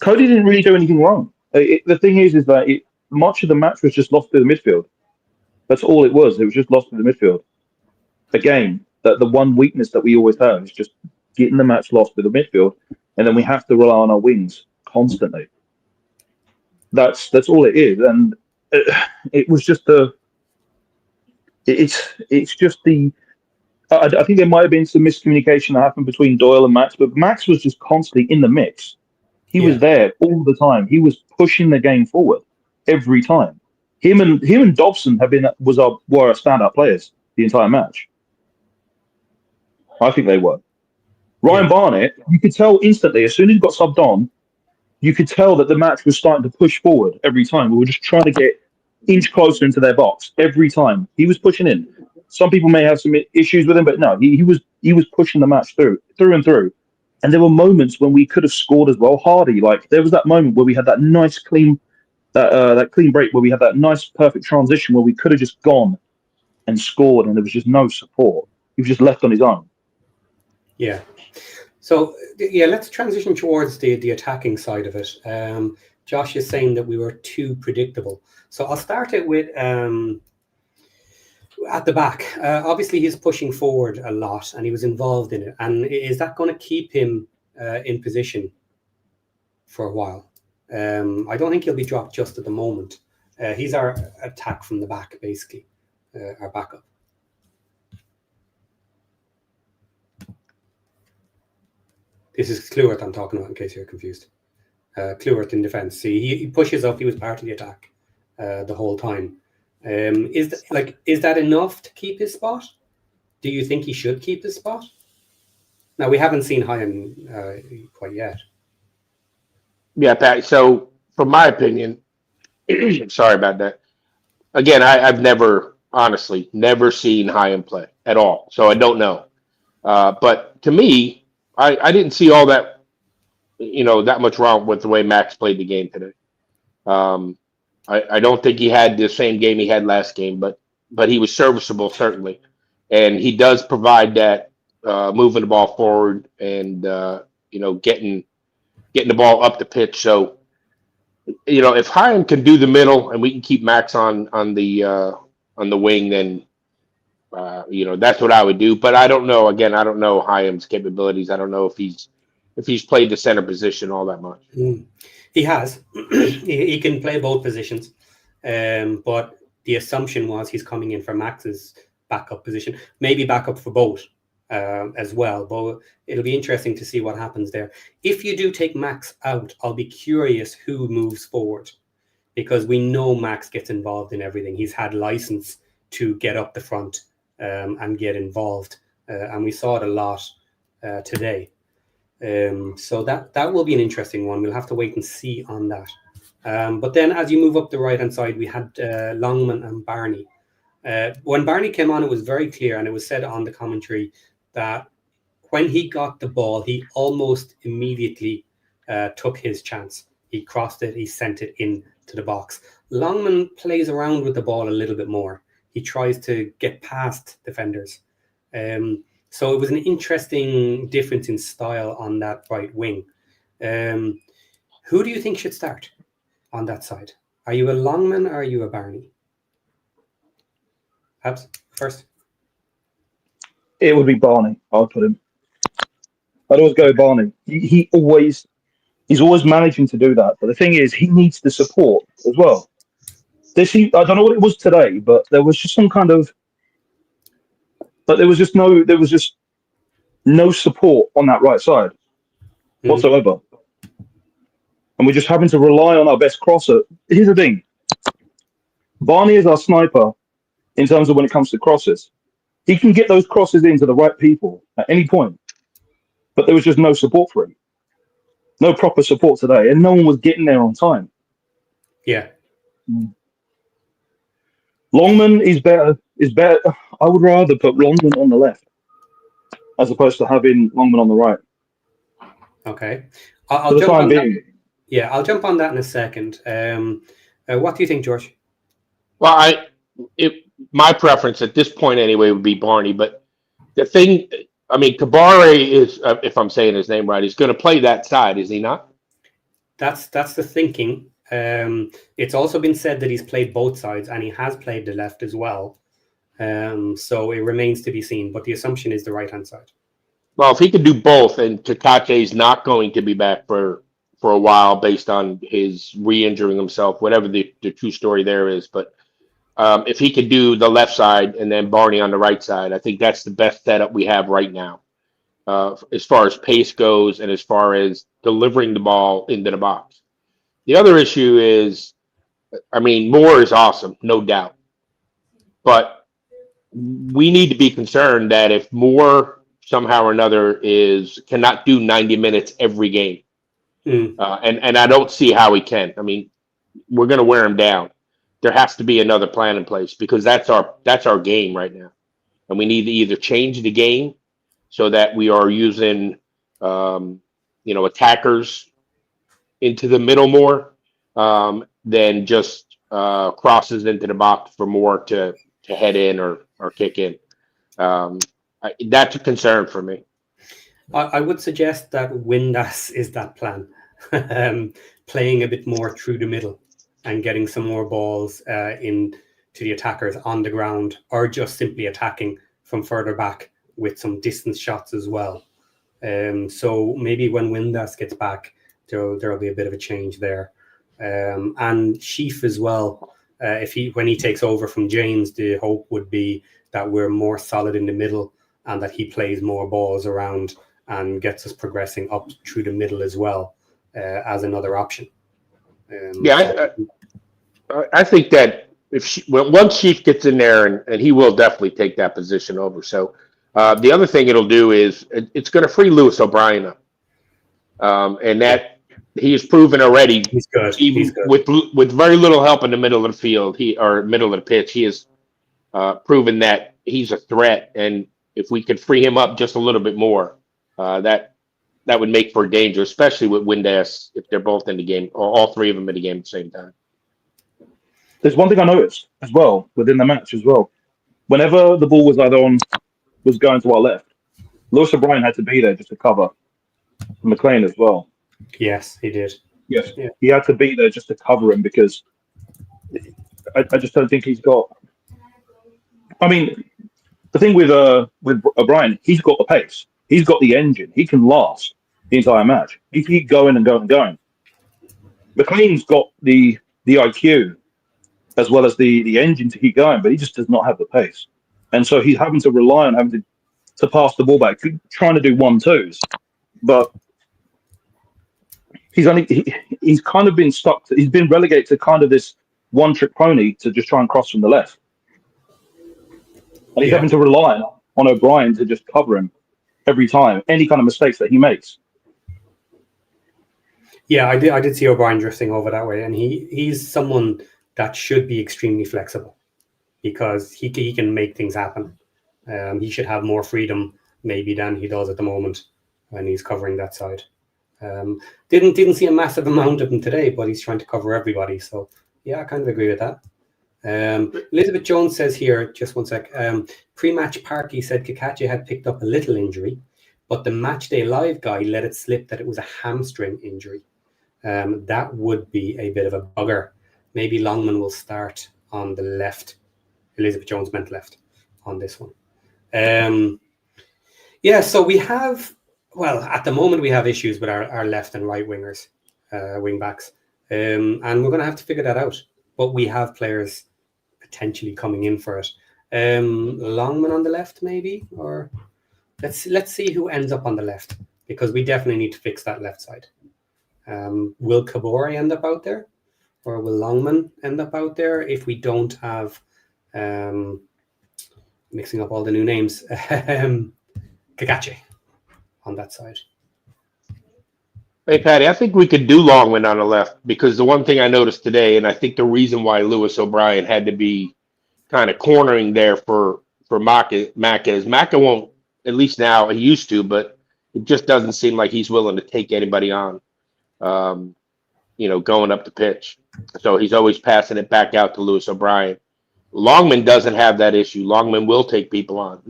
Cody didn't really do anything wrong. The thing is that much of the match was just lost to the midfield. That's all it was. It was just lost to the midfield. Again, the one weakness that we always have is just getting the match lost with the midfield, and then we have to rely on our wings constantly. That's all it is, and it was just it's just the. I think there might have been some miscommunication that happened between Doyle and Max, but Max was just constantly in the mix. He was there all the time. He was pushing the game forward every time. Him and Dobson were our standout players the entire match. I think they were. Ryan Barnett, you could tell instantly as soon as he got subbed on, you could tell that the match was starting to push forward every time. We were just trying to get inch closer into their box every time. He was pushing in. Some people may have some issues with him, but no, he was pushing the match through and through. And there were moments when we could have scored as well. Hardy, there was that moment where we had that nice clean. That clean break where we had that nice perfect transition where we could have just gone and scored, and there was just no support. He was just left on his own. Yeah. So yeah, let's transition towards the attacking side of it. Josh is saying that we were too predictable. So I'll start it with at the back. Obviously, he's pushing forward a lot, and he was involved in it. And is that going to keep him in position for a while? I don't think he'll be dropped just at the moment. He's our attack from the back, basically, our backup. This is Kluivert I'm talking about, in case you're confused. Kluivert in defence. See, he pushes up. He was part of the attack the whole time. Is that enough to keep his spot? Do you think he should keep his spot? Now, we haven't seen Hyam quite yet. Yeah, Pat. So, from my opinion, sorry about that. Again, I've honestly, never seen Hyam play at all. So I don't know. But to me, I didn't see all that, that much wrong with the way Max played the game today. I don't think he had the same game he had last game, but he was serviceable, certainly. And he does provide that moving the ball forward and, getting the ball up the pitch. So, if Hyam can do the middle and we can keep Max on the wing, then that's what I would do. But I don't know. Again, I don't know Hyam's capabilities. I don't know if he's played the center position all that much. He has. he can play both positions, but the assumption was he's coming in for Max's backup position, maybe backup for both as well. But it'll be interesting to see what happens there. If you do take Max out, I'll be curious who moves forward, because we know Max gets involved in everything. He's had license to get up the front and get involved, and we saw it a lot today. So that will be an interesting one. We'll have to wait and see on that. But then as you move up the right-hand side, we had Longman and Barney. When Barney came on, it was very clear, and it was said on the commentary that when he got the ball, he almost immediately took his chance. He crossed it, he sent it into the box. Longman plays around with the ball a little bit more. He tries to get past defenders. So it was an interesting difference in style on that right wing. Who do you think should start on that side? Are you a Longman or are you a Barney? Perhaps first. It would be Barney. I'd put him. I'd always go Barney. He's always managing to do that. But the thing is, he needs the support as well. I don't know what it was today, but there was just some kind of. But there was just no support on that right side whatsoever. And we're just having to rely on our best crosser. Here's the thing. Barney is our sniper in terms of when it comes to crosses. He can get those crosses into the right people at any point. But there was just no support for him. No proper support today. And no one was getting there on time. Yeah. Longman is better. I would rather put Longman on the left as opposed to having Longman on the right. Okay. I'll jump on that. Yeah, I'll jump on that in a second. What do you think, George? Well, my preference at this point anyway would be Barney. But the thing, Kabare is, if I'm saying his name right, he's going to play that side, is he not? That's the thinking. It's also been said that he's played both sides, and he has played the left as well. So it remains to be seen, but the assumption is the right-hand side. Well, if he could do both, and Takate is not going to be back for a while based on his re-injuring himself, whatever the true story there is. But if he could do the left side and then Barney on the right side, I think that's the best setup we have right now, as far as pace goes and as far as delivering the ball into the box. The other issue is, Moore is awesome, no doubt. But we need to be concerned that if Moore somehow or another cannot do 90 minutes every game, and I don't see how he can. We're going to wear him down. There has to be another plan in place, because that's our game right now, and we need to either change the game so that we are using attackers into the middle more than just crosses into the box for Moore to head in or kick in. That's a concern for me. I would suggest that Windass is that plan. Playing a bit more through the middle and getting some more balls in to the attackers on the ground, or just simply attacking from further back with some distance shots as well. So maybe when Windass gets back, there'll be a bit of a change there. And Sheaf as well. When he takes over from James, the hope would be that we're more solid in the middle and that he plays more balls around and gets us progressing up through the middle as well as another option. I think that once Sheaf gets in there, and he will definitely take that position over. So the other thing it'll do is it's going to free Lewis O'Brien up, and that he has proven already. He's good. Even He's good. with very little help in the middle of the field, middle of the pitch, he has proven that he's a threat. And if we could free him up just a little bit more, that would make for danger, especially with Windass if they're both in the game, or all three of them in the game at the same time. There's one thing I noticed as well within the match as well. Whenever the ball was was going to our left, Lewis O'Brien had to be there just to cover McLean as well. Yes, he did. Yes, yeah. He had to be there just to cover him because I just don't think he's got. I mean, the thing with O'Brien, he's got the pace, he's got the engine, he can last the entire match. He can keep going and going and going. McLean's got the IQ as well as the engine to keep going, but he just does not have the pace. And so he's having to rely on having to pass the ball back, trying to do 1-2s. But he's kind of been stuck. He's been relegated to kind of this one-trick pony to just try and cross from the left. And he's having to rely on O'Brien to just cover him every time, any kind of mistakes that he makes. Yeah, I did see O'Brien drifting over that way, and he's someone that should be extremely flexible because he can make things happen. He should have more freedom maybe than he does at the moment when he's covering that side. Didn't see a massive amount of him today, but he's trying to cover everybody. So yeah, I kind of agree with that. Elizabeth Jones says here, just one sec. Pre-match Parky said Kakache had picked up a little injury, but the Matchday Live guy let it slip that it was a hamstring injury. That would be a bit of a bugger. Maybe Longman will start on the left. Elizabeth Jones meant left on this one. So we have, at the moment we have issues with our left and right wingers, wing backs. And we're going to have to figure that out. But we have players potentially coming in for it. Longman on the left, maybe? Or let's see who ends up on the left, because we definitely need to fix that left side. Will Kabori end up out there? Or will Longman end up out there if we don't have, mixing up all the new names, Kakache on that side? Hey, Patty, I think we could do Longman on the left, because the one thing I noticed today, and I think the reason why Lewis O'Brien had to be kind of cornering there for Maka is Maka won't, at least now, he used to, but it just doesn't seem like he's willing to take anybody on, going up the pitch. So he's always passing it back out to Lewis O'Brien. Longman doesn't have that issue. Longman will take people on.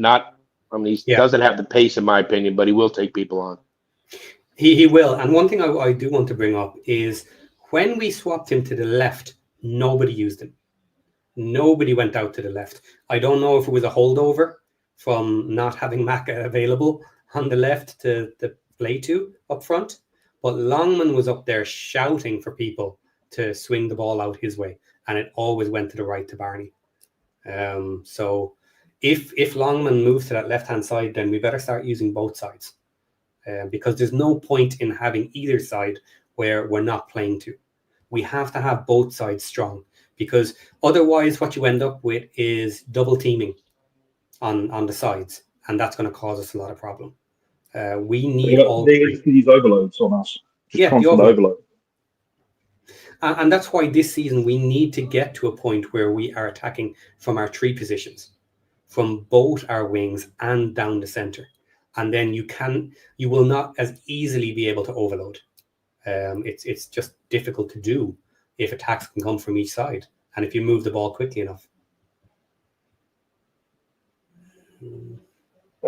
He doesn't have the pace, in my opinion, but he will take people on. He will. And one thing I do want to bring up is when we swapped him to the left, nobody used him. Nobody went out to the left. I don't know if it was a holdover from not having Maka available on the left to play to up front, but Longman was up there shouting for people to swing the ball out his way, and it always went to the right to Barney. So if Longman moves to that left-hand side, then we better start using both sides. Because there's no point in having either side where we're not playing to. We have to have both sides strong, because otherwise what you end up with is double teaming on the sides, and that's going to cause us a lot of problem. We need all these overloads on us. Just constant overload. And that's why this season we need to get to a point where we are attacking from our three positions, from both our wings and down the center. And then you will not as easily be able to overload. It's just difficult to do if attacks can come from each side, and if you move the ball quickly enough.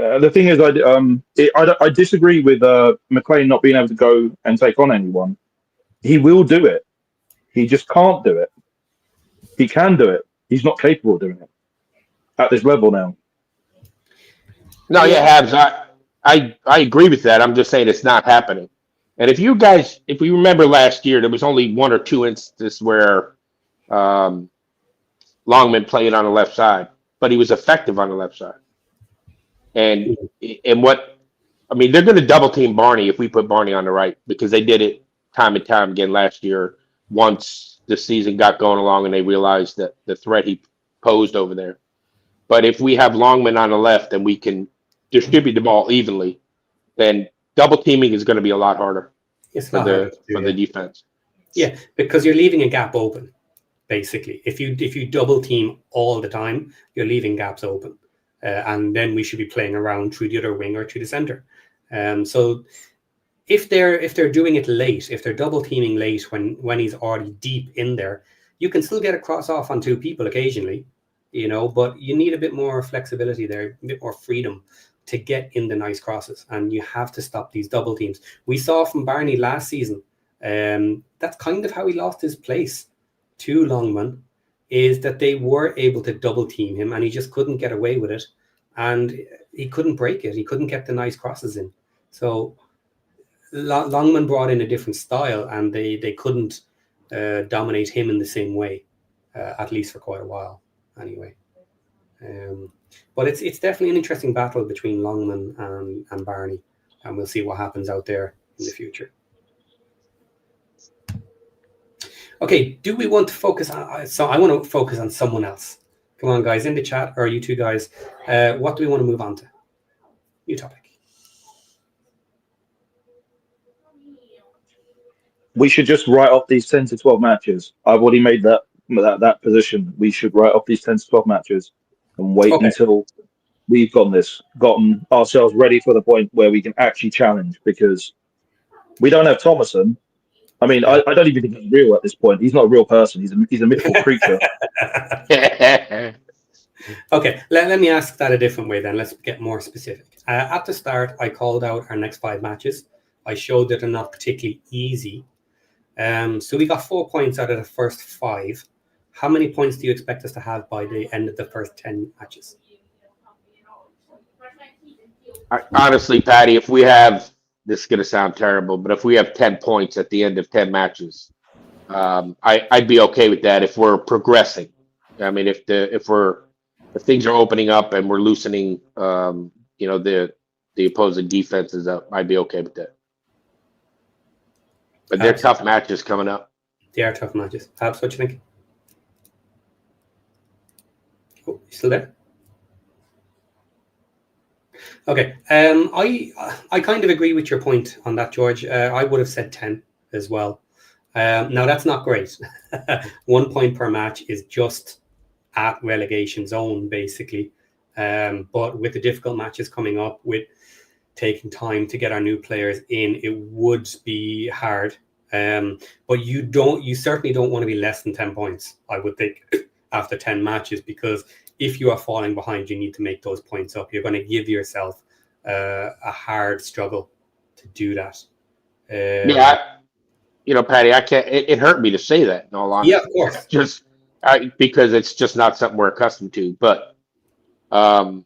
The thing is, I disagree with McLean not being able to go and take on anyone. He will do it. He just can't do it. He can do it. He's not capable of doing it at this level now. No, yeah, Habs, I agree with that. I'm just saying it's not happening. And if we remember last year, there was only one or two instances where Longman played on the left side, but he was effective on the left side. And they're going to double team Barney if we put Barney on the right, because they did it time and time again last year. Once the season got going along and they realized that the threat he posed over there. But if we have Longman on the left and we can distribute the ball evenly, then double teaming is going to be a lot harder for the defense. Yeah, because you're leaving a gap open, basically. If you double team all the time, you're leaving gaps open. And then we should be playing around through the other wing or through the center. So if they're doing it late, if they're double teaming late when he's already deep in there, you can still get a cross off on two people occasionally, but you need a bit more flexibility there, a bit more freedom to get in the nice crosses, and you have to stop these double teams. We saw from Barney last season, that's kind of how he lost his place to Longman, is that they were able to double team him and he just couldn't get away with it, and he couldn't break it. He couldn't get the nice crosses in. So Longman brought in a different style, and they couldn't dominate him in the same way, at least for quite a while anyway. But it's definitely an interesting battle between Longman and Barney, and we'll see what happens out there in the future. Okay, do we want to focus on... So I want to focus on someone else. Come on, guys, in the chat, or you two guys. What do we want to move on to? New topic. We should just write off these 10 to 12 matches. I've already made that position. We should write off these 10 to 12 matches and wait until we've gotten ourselves ready for the point where we can actually challenge, because we don't have Thomason. I mean, I don't even think he's real at this point. He's not a real person. He's a mythical creature. Okay, let me ask that a different way then. Let's get more specific. At the start, I called out our next 5 matches. I showed that they're not particularly easy. So we got 4 points out of the first 5. How many points do you expect us to have by the end of the first 10 matches? Honestly, Patty, if we have... This is going to sound terrible, but if we have 10 points at the end of 10 matches, I'd be okay with that if we're progressing. I mean, if things are opening up and we're loosening, the opposing defenses up, I'd be okay with that. But they're tough matches coming up. They are tough matches. Fabs, what you think? Oh, you still there? Okay, I kind of agree with your point on that, George. I would have said 10 as well. Now, that's not great. 1 point per match is just at relegation zone, basically. But with the difficult matches coming up, with taking time to get our new players in, it would be hard. But you certainly don't want to be less than 10 points, I would think, after 10 matches, because if you are falling behind, you need to make those points up. You're going to give yourself a hard struggle to do that. Patty, I can't. It hurt me to say that. In all honesty, yeah, of course. Just because it's just not something we're accustomed to. But I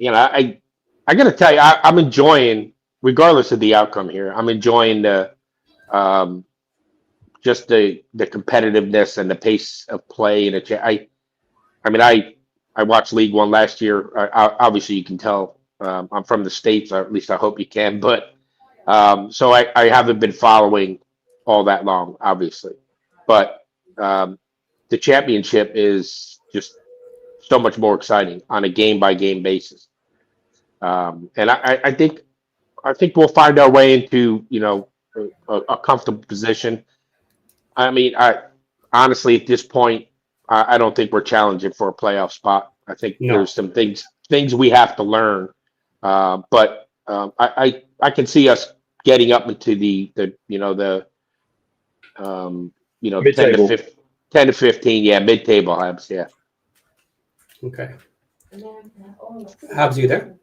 got to tell you, I'm enjoying, regardless of the outcome here. I'm enjoying just the competitiveness and the pace of play. And I watched League One last year. Obviously, you can tell I'm from the States, or at least I hope you can. But so I haven't been following all that long, obviously. But the championship is just so much more exciting on a game-by-game basis. And I think we'll find our way into a comfortable position. I mean, honestly, at this point, I don't think we're challenging for a playoff spot. I think there's some things we have to learn, but I can see us getting up into the 10 to 15, mid-table Habs, Okay. Habs, you there?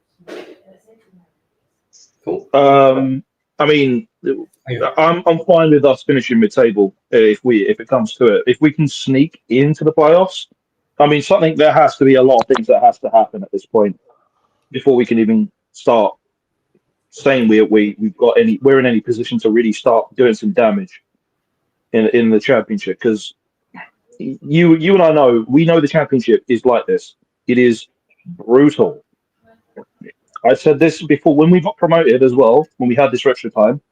Cool. I mean, Yeah. I'm fine with us finishing mid-table if it comes to it. If we can sneak into the playoffs, I mean, there has to be a lot of things that has to happen at this point before we can even start saying we're in any position to really start doing some damage in the championship. Because you and I know the championship is like this. It is brutal. I said this before when we got promoted as well. When we had this extra time,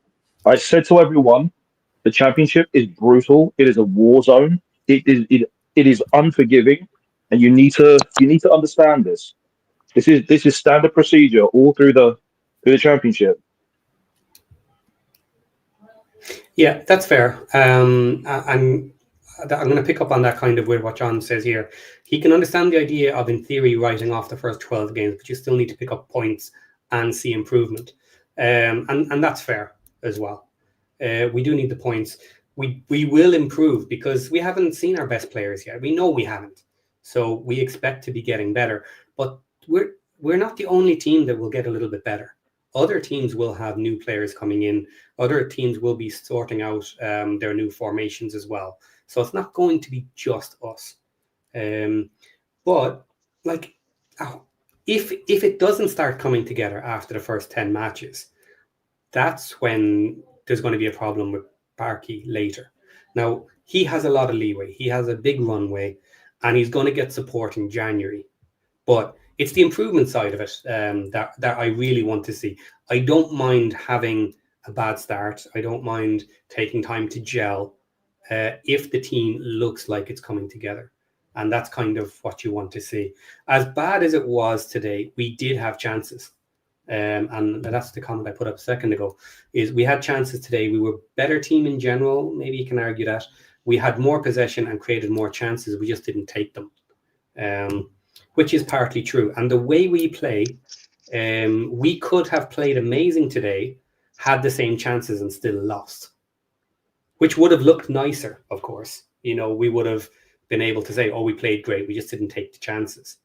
I said to everyone, the championship is brutal. It is a war zone. It is unforgiving, and you need to understand this. This is standard procedure all through the championship. Yeah, that's fair. I'm going to pick up on that kind of with what John says here. He can understand the idea of, in theory, writing off the first 12 games, but you still need to pick up points and see improvement. And that's fair as well. We do need the points. We will improve because we haven't seen our best players yet. We know we haven't. So we expect to be getting better. But we're not the only team that will get a little bit better. Other teams will have new players coming in. Other teams will be sorting out their new formations as well. So it's not going to be just us. But like, if it doesn't start coming together after the first 10 matches, that's when there's going to be a problem with Parky later. Now, he has a lot of leeway. He has a big runway, and he's going to get support in January. But it's the improvement side of it that I really want to see. I don't mind having a bad start. I don't mind taking time to gel if the team looks like it's coming together. And that's kind of what you want to see. As bad as it was today, we did have chances. And that's the comment I put up a second ago, is we had chances today. We were a better team in general. Maybe you can argue that. We had more possession and created more chances. We just didn't take them. Which is partly true. And the way we play, we could have played amazing today, had the same chances and still lost, which would have looked nicer, of course. You know, we would have been able to say, oh, we played great. We just didn't take the chances.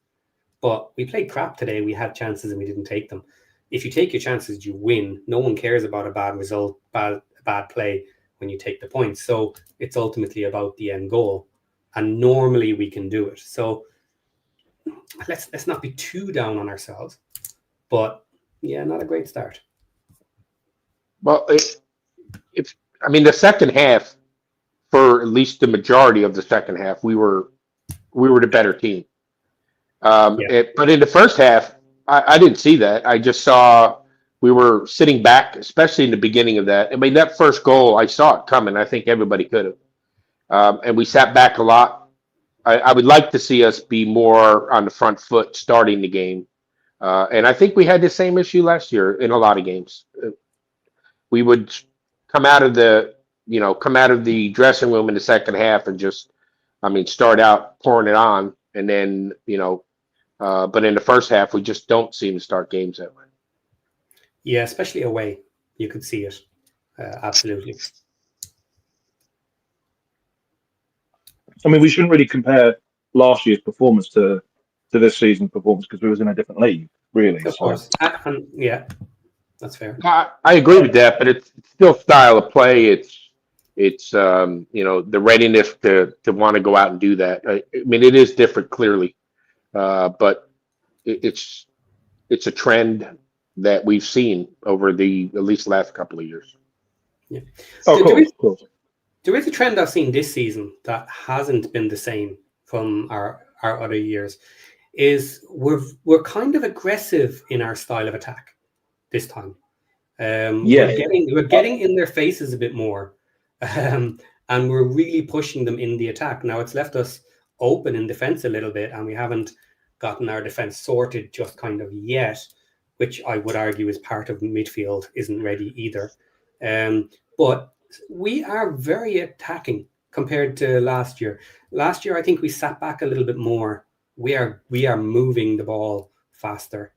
But we played crap today. We had chances and we didn't take them. If you take your chances, you win. No one cares about a bad result, bad play when you take the points. So it's ultimately about the end goal. And normally we can do it. So let's not be too down on ourselves, but yeah, not a great start. Well, I mean, the second half, for at least the majority of the second half, we were the better team. But in the first half, I didn't see that. I just saw we were sitting back, especially in the beginning of that. I mean, that first goal, I saw it coming. I think everybody could have. And we sat back a lot. I would like to see us be more on the front foot starting the game. And I think we had the same issue last year in a lot of games. We would come out of the dressing room in the second half and just, start out pouring it on. And then, but in the first half, we just don't seem to start games that way. Yeah, especially away. You could see it. Absolutely. I mean, we shouldn't really compare last year's performance to this season's performance because we was in a different league, really. Of course. Yeah, that's fair. I agree with that, but it's still style of play. It's the readiness to want to go out and do that. I mean, it is different, clearly, but it's a trend that we've seen over the at least last couple of years. Yeah. Oh, cool. There is a trend I've seen this season that hasn't been the same from our other years. Is we're kind of aggressive in our style of attack this time. We're getting in their faces a bit more, and we're really pushing them in the attack. Now it's left us open in defense a little bit, and we haven't gotten our defense sorted just kind of yet, which I would argue is part of midfield isn't ready either. But we are very attacking compared to last year. Last year, I think we sat back a little bit more. We are moving the ball faster.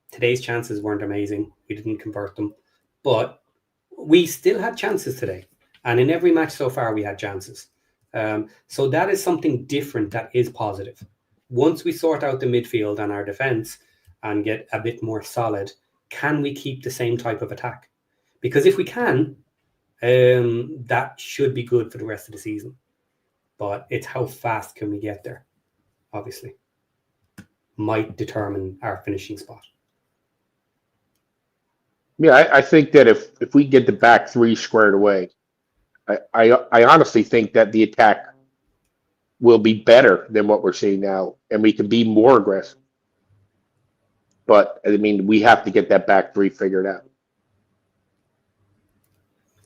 Today's chances weren't amazing. We didn't convert them, but we still had chances today. And in every match so far, we had chances. So that is something different that is positive. Once we sort out the midfield and our defense and get a bit more solid, can we keep the same type of attack? Because if we can, that should be good for the rest of the season. But it's how fast can we get there, obviously, might determine our finishing spot. Yeah, I think that if we get the back three squared away, I honestly think that the attack will be better than what we're seeing now, and we can be more aggressive. But I mean, we have to get that back three figured out.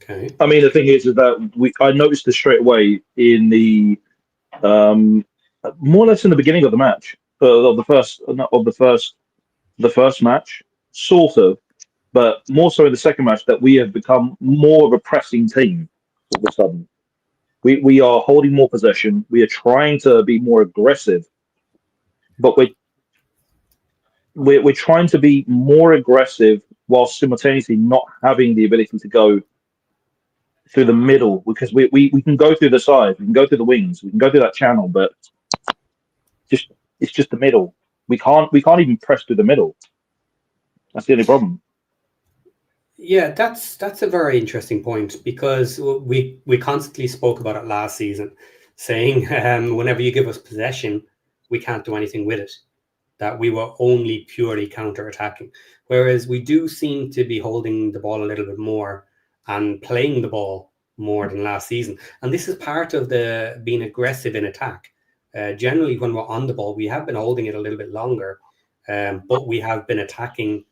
Okay. I mean, the thing is that I noticed this straight away in the more or less in the beginning of the match of the first match, sort of, but more so in the second match that we have become more of a pressing team all of a sudden. We are holding more possession. We are trying to be more aggressive, but we're trying to be more aggressive while simultaneously not having the ability to go through the middle, because we can go through the sides, we can go through the wings, we can go through that channel, but it's just the middle. We can't even press through the middle. That's the only problem. Yeah, that's a very interesting point, because we constantly spoke about it last season, saying whenever you give us possession, we can't do anything with it, that we were only purely counter-attacking. Whereas we do seem to be holding the ball a little bit more and playing the ball more than last season. And this is part of the being aggressive in attack. Generally, when we're on the ball, we have been holding it a little bit longer, but we have been attacking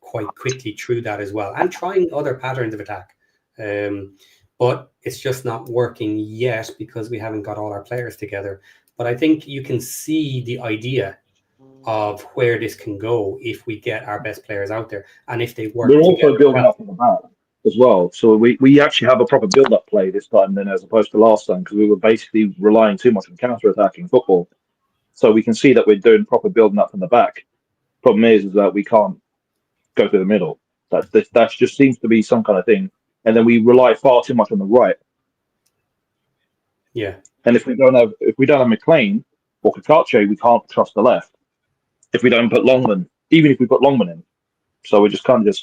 quite quickly through that as well, and trying other patterns of attack. But it's just not working yet because we haven't got all our players together. But I think you can see the idea of where this can go if we get our best players out there and if they work We're together. also building up in the back as well. So we actually have a proper build-up play this time then, as opposed to last time, because we were basically relying too much on counter-attacking football. So we can see that we're doing proper building up in the back. Problem is that we can't go through the middle. That just seems to be some kind of thing. And then we rely far too much on the right. Yeah. And if we don't have McLean or Kakache, we can't trust the left. If we don't put Longman, even if we put Longman in. So we're just kind of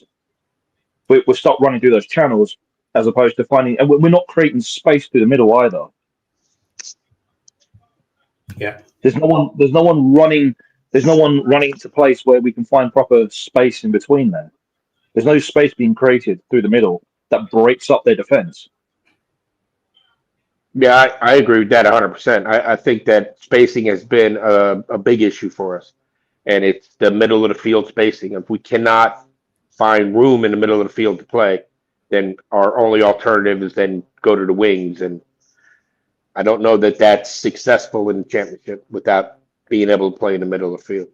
we'll stop running through those channels, as opposed to finding, and we're not creating space through the middle either. Yeah. There's no one running to place where we can find proper space in between there. There's no space being created through the middle that breaks up their defense. Yeah, I agree with that 100%. I think that spacing has been a big issue for us, and it's the middle of the field spacing. If we cannot find room in the middle of the field to play, then our only alternative is then go to the wings. And I don't know that that's successful in the championship without being able to play in the middle of the field.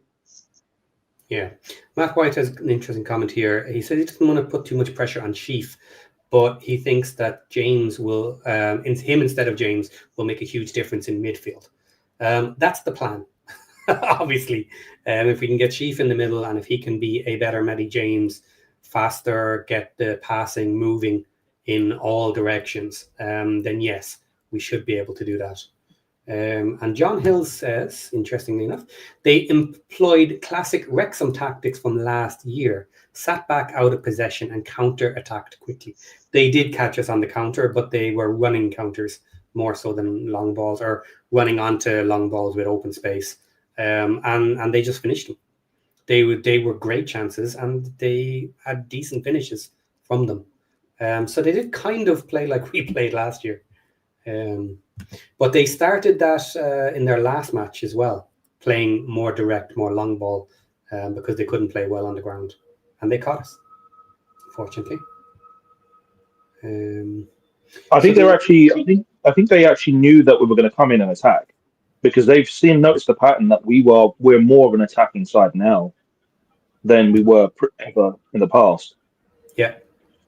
Yeah. Matt White has an interesting comment here. He said he doesn't want to put too much pressure on Sheaf, but he thinks that James will, him instead of James, will make a huge difference in midfield. That's the plan, obviously. If we can get Sheaf in the middle, and if he can be a better Matty James, faster, get the passing moving in all directions, then yes, we should be able to do that. And John Hill says, interestingly enough, they employed classic Wrexham tactics from last year, sat back out of possession and counter-attacked quickly. They did catch us on the counter, but they were running counters more so than long balls, or running onto long balls with open space. And they just finished them. They were great chances, and they had decent finishes from them. So they did kind of play like we played last year. But they started that in their last match as well, playing more direct, more long ball, because they couldn't play well on the ground, and they caught us, unfortunately. I think they actually knew that we were going to come in and attack, because they've noticed the pattern that we're more of an attacking side now than we were ever in the past. Yeah.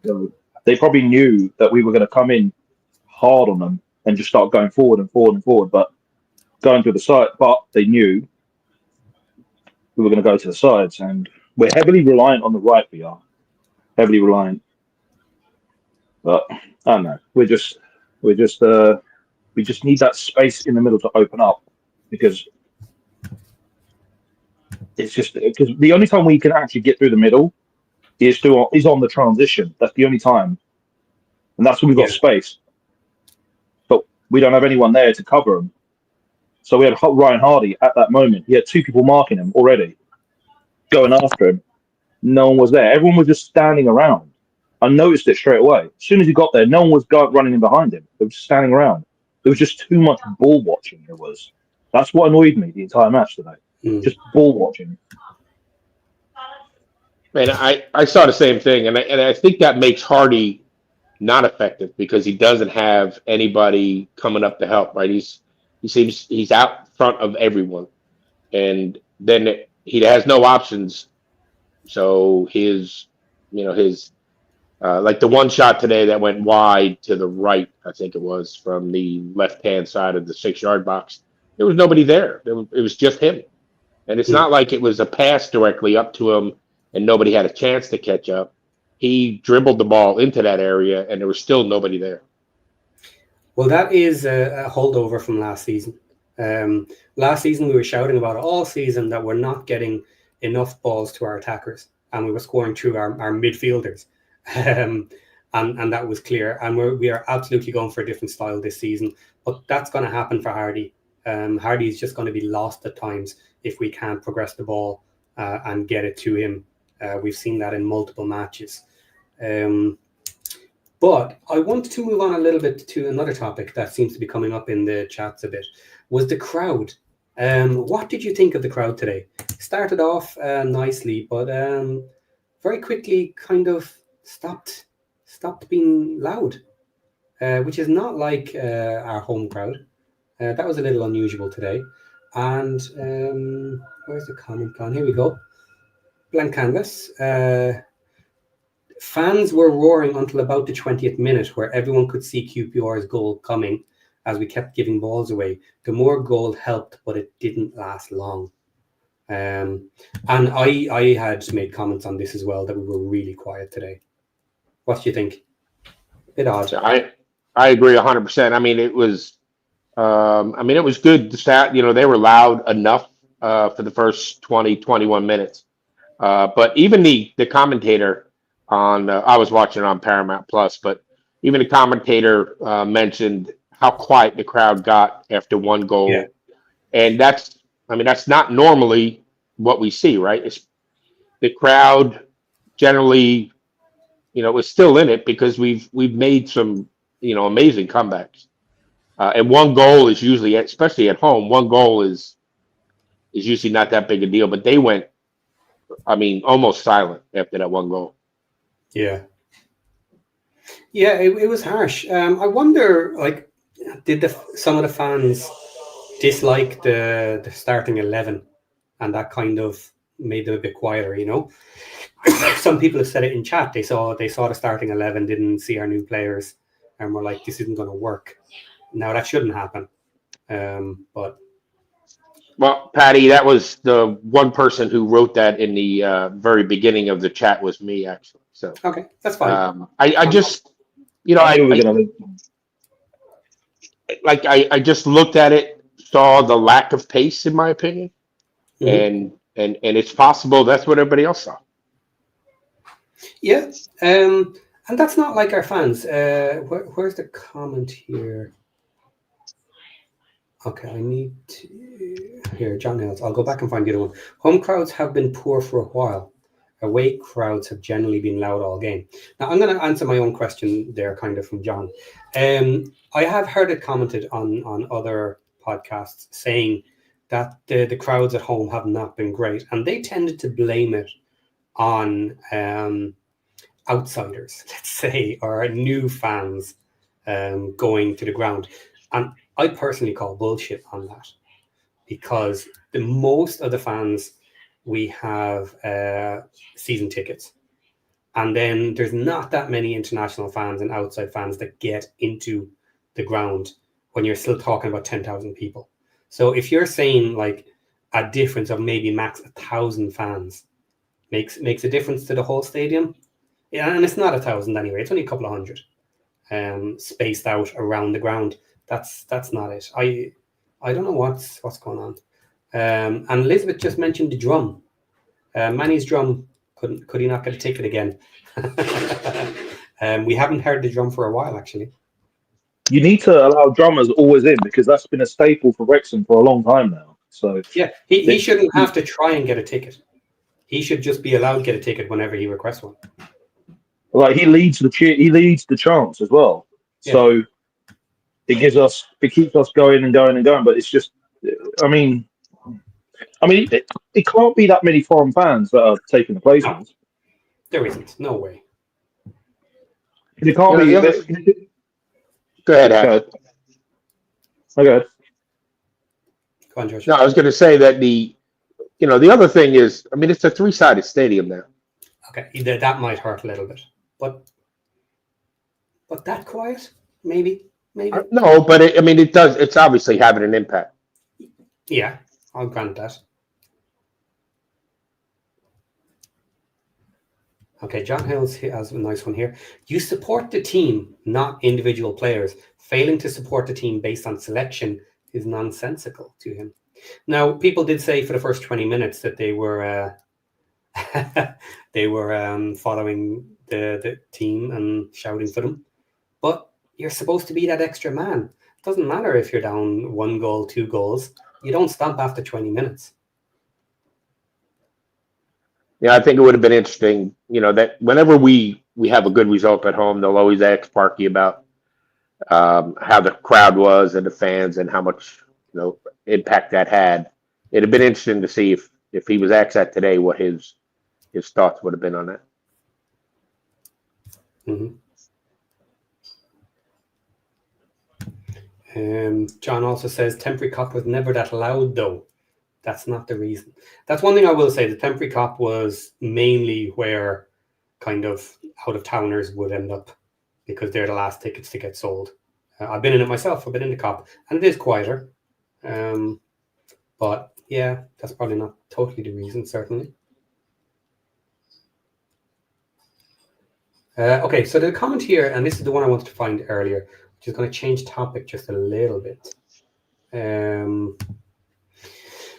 So they probably knew that we were going to come in hard on them and just start going forward and forward and forward, but going to the side. But they knew we were going to go to the sides, and we're heavily reliant on the right. We are heavily reliant, but I don't know. We just need that space in the middle to open up, because it's just because the only time we can actually get through the middle He's on the transition. That's the only time, and that's when we've got space. But we don't have anyone there to cover him. So we had Ryan Hardy at that moment. He had 2 people marking him already, going after him. No one was there. Everyone was just standing around. I noticed it straight away. As soon as he got there, no one was running in behind him. They were just standing around. There was just too much ball watching. That's what annoyed me the entire match today. Just ball watching. Man, I saw the same thing, and I think that makes Hardy not effective because he doesn't have anybody coming up to help. Right? He's out front of everyone, and then he has no options. So his like the one shot today that went wide to the right, I think it was from the left-hand side of the 6-yard box. There was nobody there. It was just him, and it's not like it was a pass directly up to him and nobody had a chance to catch up. He dribbled the ball into that area, and there was still nobody there. Well, that is a holdover from last season. Last season, we were shouting about it all season that we're not getting enough balls to our attackers, and we were scoring through our midfielders. And that was clear. And we are absolutely going for a different style this season. But that's going to happen for Hardy. Hardy is just going to be lost at times if we can't progress the ball and get it to him. We've seen that in multiple matches. But I wanted to move on a little bit to another topic that seems to be coming up in the chats a bit, was the crowd. What did you think of the crowd today? Started off nicely, but very quickly kind of stopped being loud, which is not like our home crowd. That was a little unusual today. And where's the comment gone? Here we go. Blank canvas. Fans were roaring until about the 20th minute, where everyone could see QPR's goal coming as we kept giving balls away. The more goal helped, but it didn't last long. And I had made comments on this as well, that we were really quiet today. What do you think? Bit odd. I agree 100%. I mean, it was good. The stat, they were loud enough for the first 20, 21 minutes. But even the commentator on, I was watching it on Paramount Plus, but even the commentator mentioned how quiet the crowd got after one goal. Yeah. And that's not normally what we see, right? The crowd generally, is still in it because we've made some, amazing comebacks. And one goal is usually, especially at home, one goal is usually not that big a deal, but they went, almost silent after that one goal. Yeah. Yeah, it was harsh. I wonder, did some of the fans dislike the starting 11, and that kind of made them a bit quieter, Some people have said it in chat. They saw the starting 11, didn't see our new players, and were like, this isn't going to work. Now, that shouldn't happen. But well, Patty, that was the one person who wrote that in the very beginning of the chat was me, actually. So okay, that's fine. I just, I just looked at it, saw the lack of pace, in my opinion, and it's possible that's what everybody else saw. Yeah, and that's not like our fans. Where's the comment here? Okay, I need to... Here, John Hills. I'll go back and find the other one. Home crowds have been poor for a while. Away crowds have generally been loud all game. Now, I'm going to answer my own question there, kind of, from John. I have heard it commented on other podcasts saying that the crowds at home have not been great, and they tended to blame it on outsiders, let's say, or new fans going to the ground. And I personally call bullshit on that, because the most of the fans we have season tickets, and then there's not that many international fans and outside fans that get into the ground when you're still talking about 10,000 people. So if you're saying like a difference of maybe max 1,000 fans makes a difference to the whole stadium, yeah, and it's not 1,000 anyway, it's only a couple of hundred spaced out around the ground. That's not it. I don't know what's going on. And Elizabeth just mentioned the drum. Manny's drum Could he not get a ticket again? We haven't heard the drum for a while, actually. You need to allow drummers always in because that's been a staple for Wrexham for a long time now. So Yeah, he shouldn't have to try and get a ticket. He should just be allowed to get a ticket whenever he requests one. Like he leads the chance as well. Yeah. So it keeps us going and going and going. But it's just, I mean, it can't be that many foreign fans that are taking the placements. There isn't. No way. It can't be. Go ahead, Hack. Okay. Go on, George. No, I was going to say that the other thing is, I mean, it's a 3-sided stadium now. Okay, that might hurt a little bit, but that quiet, maybe. No, but it does. It's obviously having an impact. Yeah, I'll grant that. Okay, John Hills has a nice one here. You support the team, not individual players. Failing to support the team based on selection is nonsensical to him. Now, people did say for the first 20 minutes that they were following the team and shouting for them. But you're supposed to be that extra man. It doesn't matter if you're down 1 goal, 2 goals. You don't stomp after 20 minutes. Yeah, I think it would have been interesting, that whenever we have a good result at home, they'll always ask Parky about how the crowd was and the fans and how much impact that had. It'd have been interesting to see if he was asked that today, what his thoughts would have been on that. Mm-hmm. John also says temporary cop was never that loud, though. That's not the reason. That's one thing I will say. The temporary cop was mainly where kind of out-of-towners would end up because they're the last tickets to get sold. I've been in it myself. I've been in the cop, and it is quieter. But yeah, that's probably not totally the reason, certainly. Okay, so the comment here, and this is the one I wanted to find earlier, which is going to change topic just a little bit.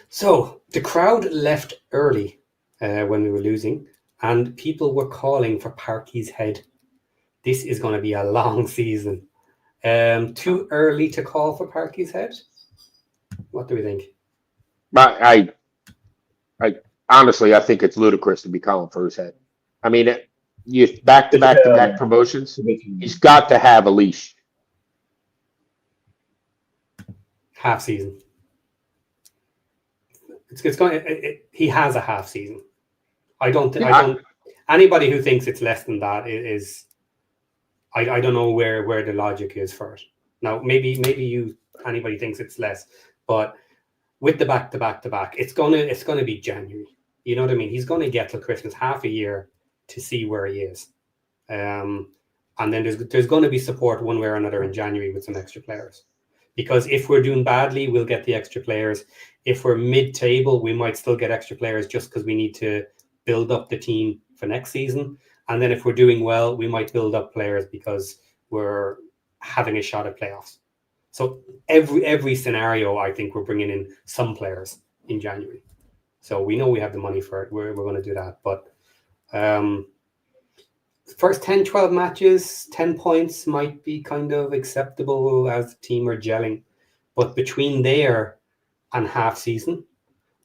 So the crowd left early when we were losing, and people were calling for Parky's head. This is going to be a long season. Too early to call for Parky's head? What do we think? I honestly, I think it's ludicrous to be calling for his head. I mean, you back-to-back promotions. He's got to have a leash. Half season. It's going. He has a half season. I don't. Anybody who thinks it's less than that is. I don't know where the logic is for it. Now maybe anybody thinks it's less, but with the back-to-back, it's gonna be January. You know what I mean? He's gonna get till Christmas, half a year to see where he is, and then there's going to be support one way or another in January with some extra players. Because if we're doing badly, we'll get the extra players. If we're mid-table, we might still get extra players just because we need to build up the team for next season. And then if we're doing well, we might build up players because we're having a shot at playoffs. So every scenario, I think we're bringing in some players in January. So we know we have the money for it. We're going to do that. But first 10, 12 matches, 10 points might be kind of acceptable as the team are gelling. But between there and half season,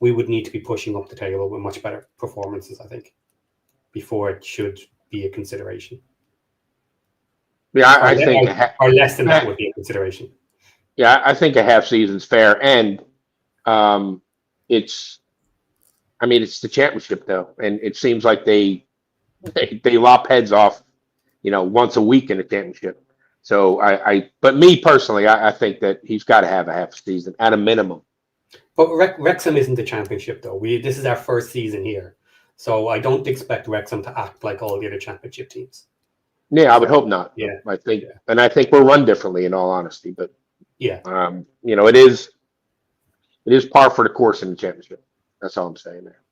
we would need to be pushing up the table with much better performances, I think, before it should be a consideration. Yeah, I think or less than that would be a consideration. Yeah, I think a half season's fair, and it's the championship though, and it seems like they lop heads off, once a week in the championship. So but me personally, I think that he's got to have a half season at a minimum. But Wrexham isn't the championship though. This is our first season here, so I don't expect Wrexham to act like all the other championship teams. Yeah, I would hope not. Yeah, I think, and I think we're run differently in all honesty. But yeah, it is par for the course in the championship. That's all I'm saying there.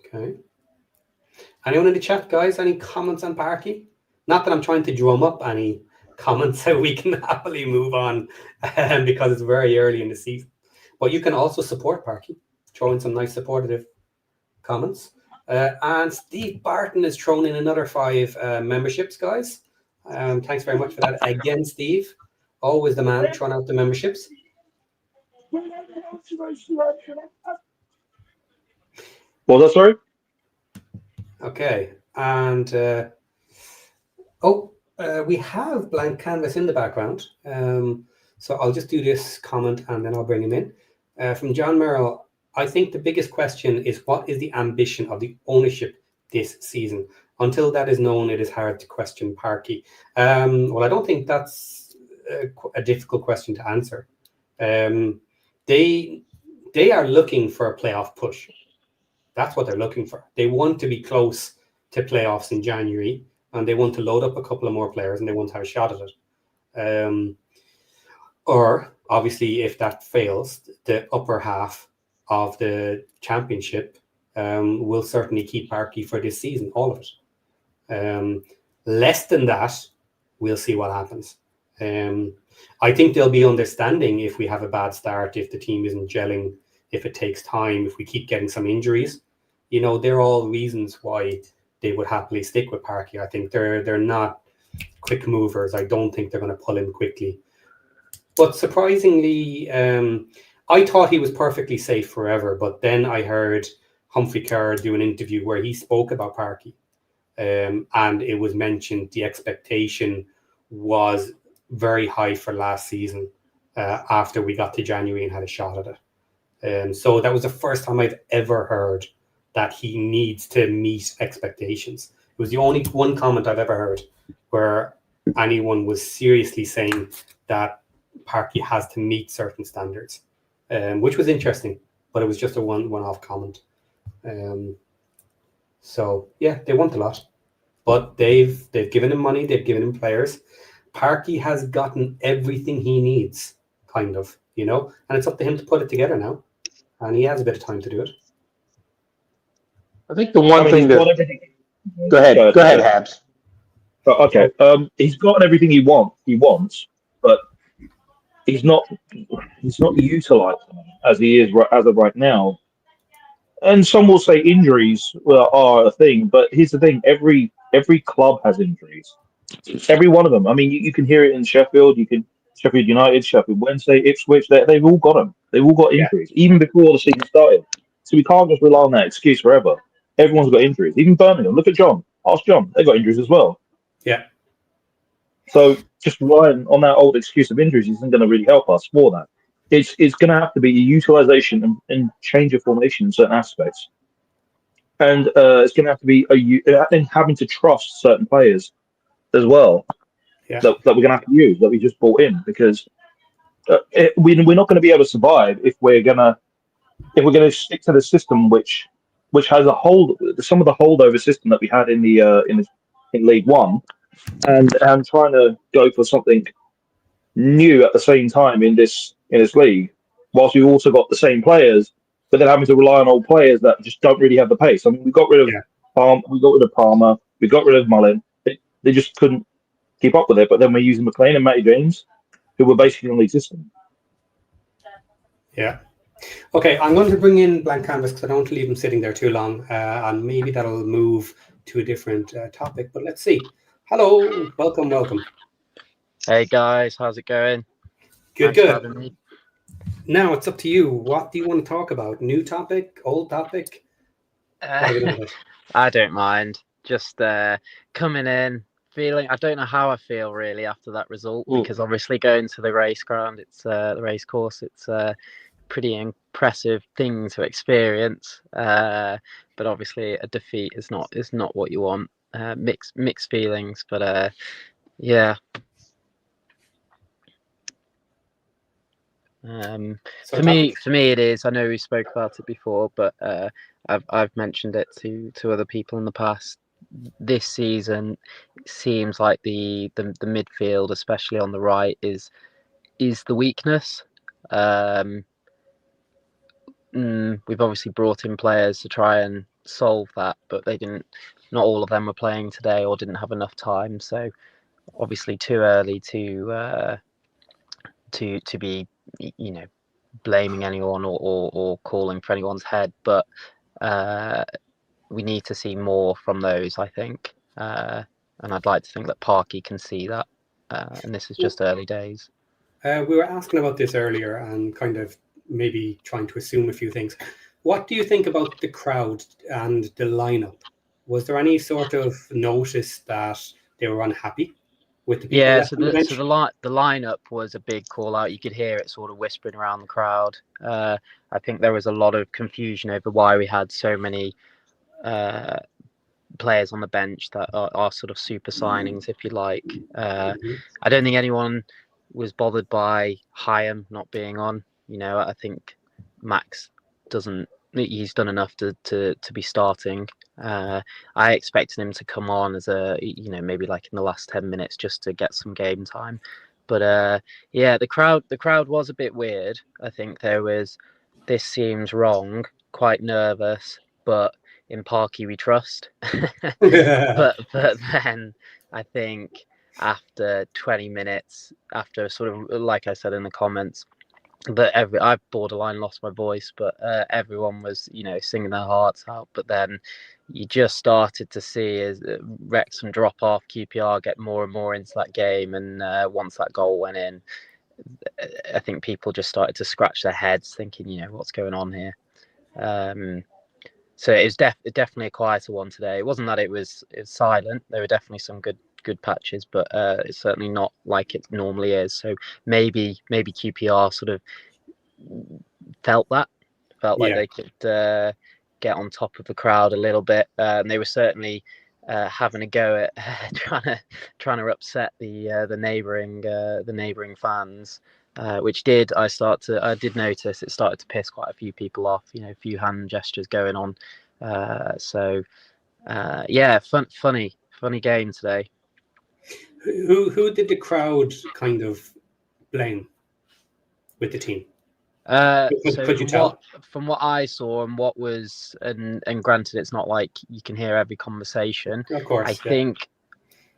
Okay. Anyone in the chat, guys? Any comments on Parky? Not that I'm trying to drum up any comments, so we can happily move on because it's very early in the season. But you can also support Parky. Throw in some nice supportive comments. And Steve Barton has thrown in another 5 memberships, guys. Thanks very much for that again, Steve. Always the man throwing out the memberships. What was that, sorry? Okay, and we have blank canvas in the background. So I'll just do this comment and then I'll bring him in. From John Merrill, I think the biggest question is what is the ambition of the ownership this season? Until that is known, it is hard to question Parky. Well, I don't think that's a difficult question to answer. They are looking for a playoff push. That's what they're looking for. They want to be close to playoffs in January, and they want to load up a couple of more players, and they want to have a shot at it. Or obviously, if that fails, the upper half of the championship will certainly keep Parky for this season, all of it. Less than that, we'll see what happens. I think they'll be understanding if we have a bad start, if the team isn't gelling, if it takes time, if we keep getting some injuries. You know, they're all reasons why they would happily stick with Parky. I think they're not quick movers. I don't think they're going to pull him quickly. But surprisingly, I thought he was perfectly safe forever. But then I heard Humphrey Kerr do an interview where he spoke about Parky. And it was mentioned the expectation was very high for last season after we got to January and had a shot at it. So that was the first time I've ever heard that he needs to meet expectations. It was the only one comment I've ever heard where anyone was seriously saying that Parky has to meet certain standards, which was interesting, but it was just a one-off comment. So yeah, they want a lot, but they've given him money, they've given him players. Parky has gotten everything he needs, kind of, you know, and it's up to him to put it together now, and he has a bit of time to do it. I think the one thing that go ahead, Habs. Okay, he's got everything he wants, but he's not utilised as he is as of right now. And some will say injuries are a thing, but here's the thing: every club has injuries. Every one of them. I mean, you can hear it in Sheffield. Sheffield United, Sheffield Wednesday, Ipswich. They've all got them. They've all got injuries, even before the season started. So we can't just rely on that excuse forever. Everyone's got injuries. Even Birmingham. Look at John. Ask John. They got injuries as well. Yeah. So just relying on that old excuse of injuries isn't going to really help us for that. It's going to have to be a utilisation and change of formation in certain aspects, and it's going to have to be and having to trust certain players as well that we're going to have to use that we just brought in, because we're not going to be able to survive if we're going to stick to the system which has some of the holdover system that we had in League One, and trying to go for something new at the same time in this league, whilst we've also got the same players, but then having to rely on old players that just don't really have the pace. I mean, we got rid of Palmer, we got rid of Mullin. They just couldn't keep up with it. But then we're using McLean and Matty James, who were basically on the system. Yeah. Okay, I'm going to bring in blank canvas because I don't want to leave him sitting there too long, and maybe that'll move to a different topic. But let's see. Hello, welcome. Hey guys, how's it going? Good. Now it's up to you. What do you want to talk about? New topic, old topic? I don't mind. Just coming in, feeling. I don't know how I feel really after that result, because obviously going to the race ground, it's the race course. It's a pretty impressive thing to experience. But obviously a defeat is not what you want. Mixed feelings, but yeah. For me it is. I know we spoke about it before, but I've mentioned it to other people in the past. This season, it seems like the midfield, especially on the right, is the weakness. We've obviously brought in players to try and solve that, but they didn't. Not all of them were playing today or didn't have enough time. So obviously too early to be, blaming anyone or calling for anyone's head, but we need to see more from those, I think. And I'd like to think that Parky can see that. And this is just early days. We were asking about this earlier and kind of maybe trying to assume a few things. What do you think about the crowd and the lineup? Was there any sort of notice that they were unhappy with the people left on the bench? So the lineup was a big call out. You could hear it sort of whispering around the crowd. I think there was a lot of confusion over why we had so many players on the bench that are sort of super signings, if you like. I don't think anyone was bothered by Hyam not being on. You know, I think Max he's done enough to be starting. I expected him to come on as maybe like in the last 10 minutes just to get some game time. But yeah, the crowd was a bit weird. I think there was, this seems wrong, quite nervous, but in Parky we trust. but then I think after 20 minutes, after sort of, like I said in the comments, that I borderline lost my voice, but everyone was, singing their hearts out. But then you just started to see as Wrexham drop off, QPR get more and more into that game, and once that goal went in, I think people just started to scratch their heads, thinking, what's going on here. So it was definitely a quieter one today. It wasn't that it was silent. There were definitely some good patches, but it's certainly not like it normally is. So maybe QPR sort of felt like they could get on top of the crowd a little bit. And they were certainly having a go at trying to upset the neighbouring fans, which I did notice it started to piss quite a few people off. A few hand gestures going on. Yeah, funny game today. Who did the crowd kind of blame with the team? Could you tell? From what I saw and what was, and granted, it's not like you can hear every conversation. Of course, I think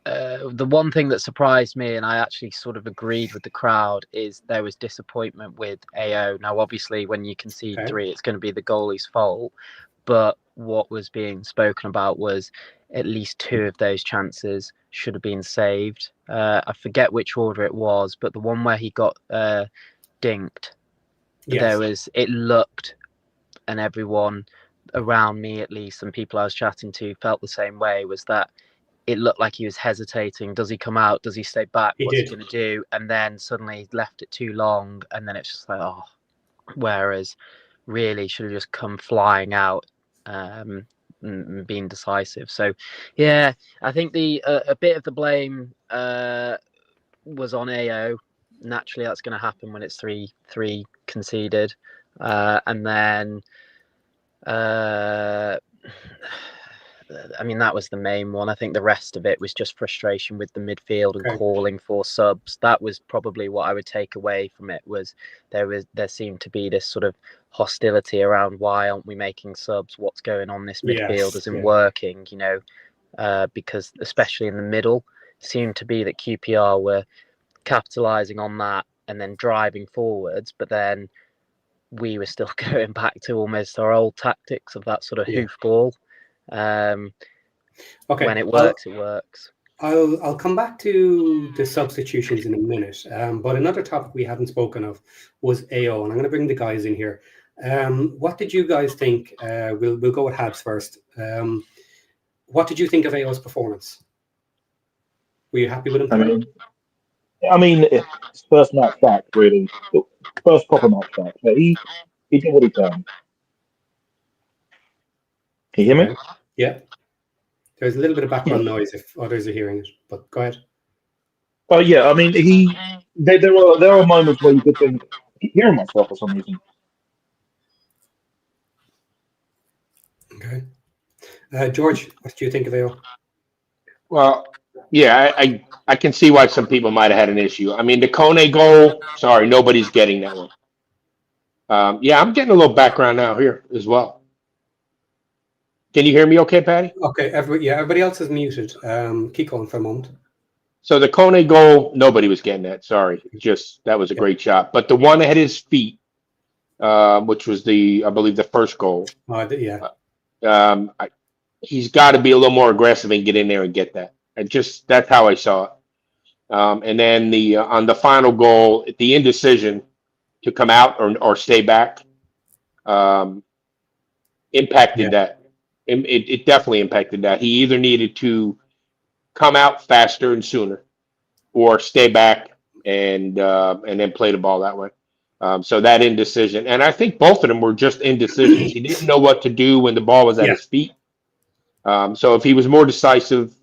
the one thing that surprised me, and I actually sort of agreed with the crowd, is there was disappointment with AO. Now, obviously, when you concede 3, it's going to be the goalie's fault. But what was being spoken about was at least 2 of those chances should have been saved. I forget which order it was, but the one where he got dinked, it looked, and everyone around me at least, and people I was chatting to felt the same way, was that it looked like he was hesitating. Does he come out? Does he stay back? What's he going to do? And then suddenly left it too long, and then it's just like, oh. Whereas really should have just come flying out and being decisive. So yeah, I think a bit of the blame was on AO. Naturally, that's going to happen when it's 3 conceded, and then I mean, that was the main one. I think the rest of it was just frustration with the midfield and calling for subs. That was probably what I would take away from it, was there seemed to be this sort of hostility around, why aren't we making subs? What's going on? This midfield isn't working, because especially in the middle, it seemed to be that QPR were capitalising on that and then driving forwards, but then we were still going back to almost our old tactics of that sort of hoof ball. When it works, it works. I'll come back to the substitutions in a minute, but another topic we haven't spoken of was AO, and I'm going to bring the guys in here. What did you guys think? We'll go with Habs first. What did you think of AO's performance? Were you happy with him? I mean, it's first match back, really. First proper match back. But he did what he can. Can you hear me? Yeah. There's a little bit of background noise if others are hearing it, but go ahead. Oh yeah, I mean, there are moments where you could think, I keep hearing myself for some reason. Okay. George, what do you think of AO? Well, yeah, I can see why some people might have had an issue. I mean, the Kone goal, sorry, nobody's getting that one. Yeah, I'm getting a little background now here as well. Can you hear me okay, Patty? Okay, everybody else is muted. Keep going for a moment. So the Kone goal, nobody was getting that. Sorry. That was a great shot. But the one that hit his feet, which was I believe the first goal. He's got to be a little more aggressive and get in there and get that. That's how I saw it. And then on the final goal, the indecision to come out or stay back impacted that. It definitely impacted that. He either needed to come out faster and sooner, or stay back and then play the ball that way. So that indecision, and I think both of them were just indecisions. He didn't know what to do when the ball was at Yeah. his feet. So if he was more decisive,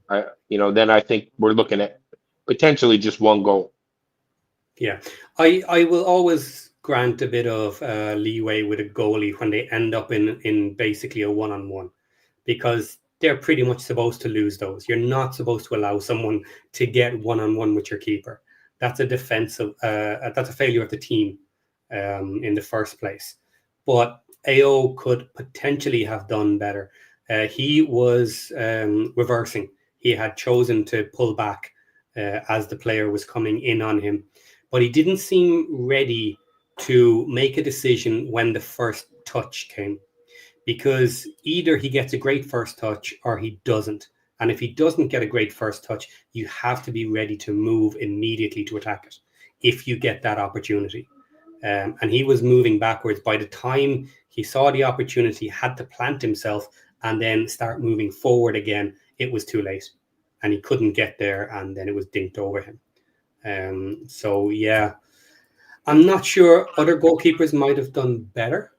then I think we're looking at potentially just one goal. Yeah, I will always grant a bit of leeway with a goalie when they end up in basically a one-on-one, because they're pretty much supposed to lose those. You're not supposed to allow someone to get one-on-one with your keeper. That's a defensive. That's a failure of the team in the first place. But AO could potentially have done better. He was reversing. He had chosen to pull back as the player was coming in on him, but he didn't seem ready to make a decision when the first touch came, because either he gets a great first touch or he doesn't. And if he doesn't get a great first touch, you have to be ready to move immediately to attack it if you get that opportunity. And he was moving backwards. By the time he saw the opportunity, had to plant himself and then start moving forward again, it was too late. And he couldn't get there, and then it was dinked over him. So, yeah, I'm not sure other goalkeepers might have done better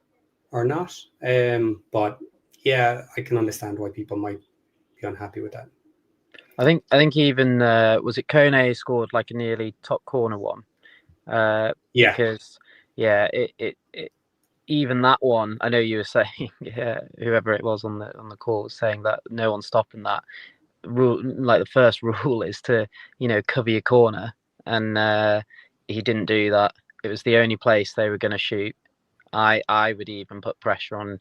or not. But, yeah, I can understand why people might be unhappy with that. I think even was it Kone scored like a nearly top corner one. Because it even that one, I know you were saying, whoever it was on the call was saying that no one's stopping that. Rule, like the first rule is to cover your corner, and he didn't do that. It was the only place they were going to shoot. I would even put pressure on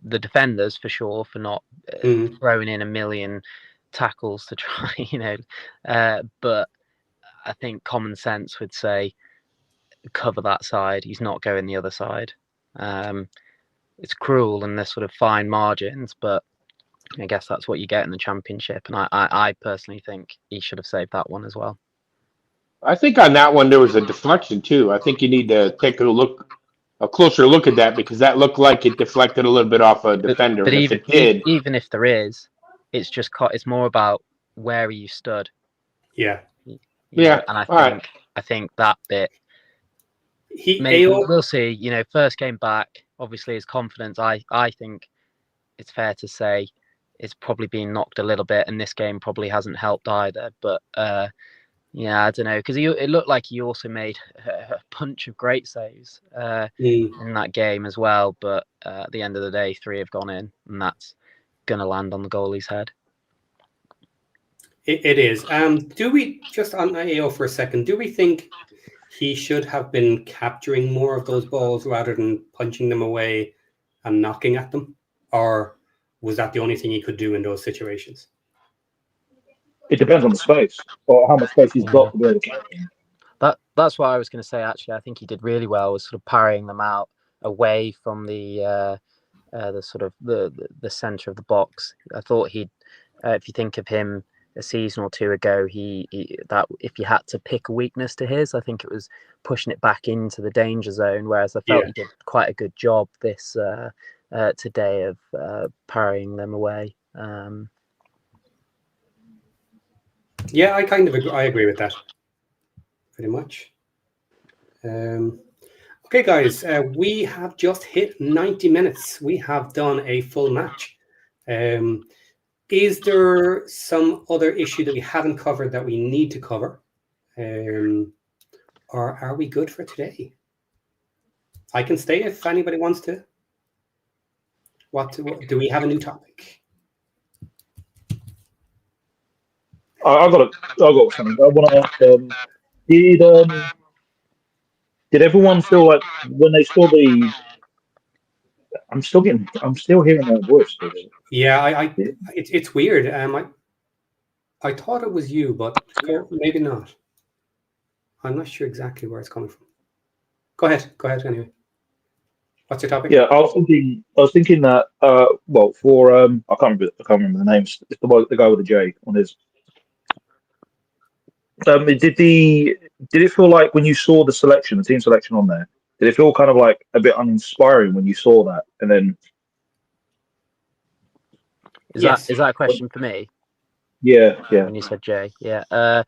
the defenders for sure for not throwing in a million tackles to try, but I think common sense would say cover that side. He's not going the other side. It's cruel and there's sort of fine margins, but I guess that's what you get in the Championship. And I personally think he should have saved that one as well. I think on that one there was a deflection too. I think you need to take a closer look at that, because that looked like it deflected a little bit off a defender. But and even if it did, even if there is, it's more about where you stood. Yeah. And I think that bit. Maybe we'll see. First game back, obviously his confidence. I think it's fair to say it's probably been knocked a little bit, and this game probably hasn't helped either. But I don't know, because it looked like he also made a bunch of great saves in that game as well. But at the end of the day, 3 have gone in, and that's going to land on the goalie's head. It is. Do we, just on AO for a second, do we think he should have been capturing more of those balls rather than punching them away and knocking at them? Or was that the only thing he could do in those situations? It depends on the space, or how much space he's got to be able to catch them. That's what I was going to say. Actually, I think he did really well with sort of parrying them out away from the sort of the center of the box. I thought he'd, if you think of him a season or two ago, he that if you had to pick a weakness to his, I think it was pushing it back into the danger zone. Whereas I felt he did quite a good job this today of parrying them away. Yeah, I kind of agree with that, pretty much. Okay, guys, we have just hit 90 minutes. We have done a full match. Is there some other issue that we haven't covered that we need to cover? Or are we good for today? I can stay if anybody wants to. What do we have a new topic? I got something. I want to ask. Did everyone feel like when they saw the? I'm still hearing that voice. Yeah, it's weird. I thought it was you, but maybe not. I'm not sure exactly where it's coming from. Go ahead anyway. What's your topic? Yeah, I was thinking that. Well, for I can't remember the names. It's the guy with the J on his. Did it feel like when you saw the selection, the team selection on there? Did it feel kind of like a bit uninspiring when you saw that? And then, Yes. Is that a question for me? yeah. When you said Jay, yeah. To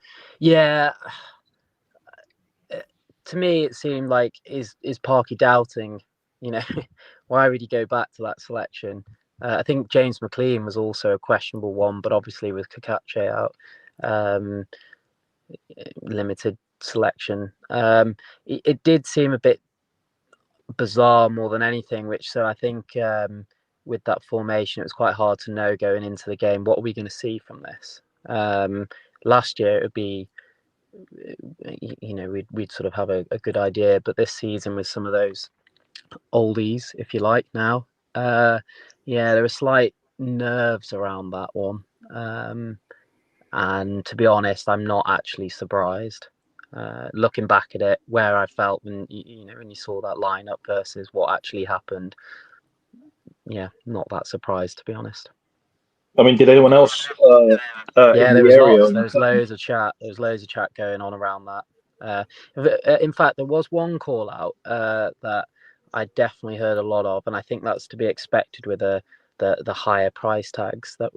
me, it seemed like is Parky doubting? You know, why would he go back to that selection? I think James McLean was also a questionable one, but obviously with Kakache out, limited selection. It did seem a bit bizarre more than anything, so I think with that formation, it was quite hard to know going into the game, what are we going to see from this? Last year, it would be, we'd sort of have a good idea, but this season with some of those oldies, if you like, now, there were slight nerves around that one. And to be honest, I'm not actually surprised. Looking back at it, where I felt when you saw that lineup versus what actually happened, not that surprised, to be honest. I mean, did anyone else in there the was area? lots. There was loads of chat. There was loads of chat going on around that. In fact, there was one call out that I definitely heard a lot of, and I think that's to be expected with the higher price tags. That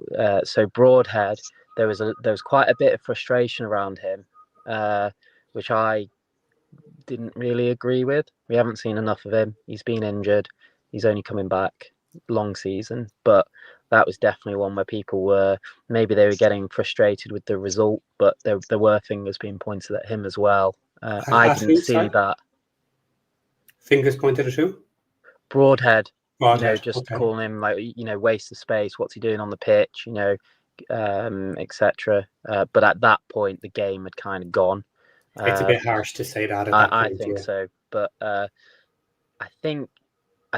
so Broadhead, there was quite a bit of frustration around him, which I didn't really agree with. We haven't seen enough of him. He's been injured. He's only coming back long season, but that was definitely one where people were getting frustrated with the result, but there were fingers being pointed at him as well. I didn't see that. Fingers pointed at who? Broadhead. Broadhead. Just calling him like waste of space. What's he doing on the pitch? Etc. But at that point, the game had kind of gone. It's a bit harsh to say that. I think so, but I think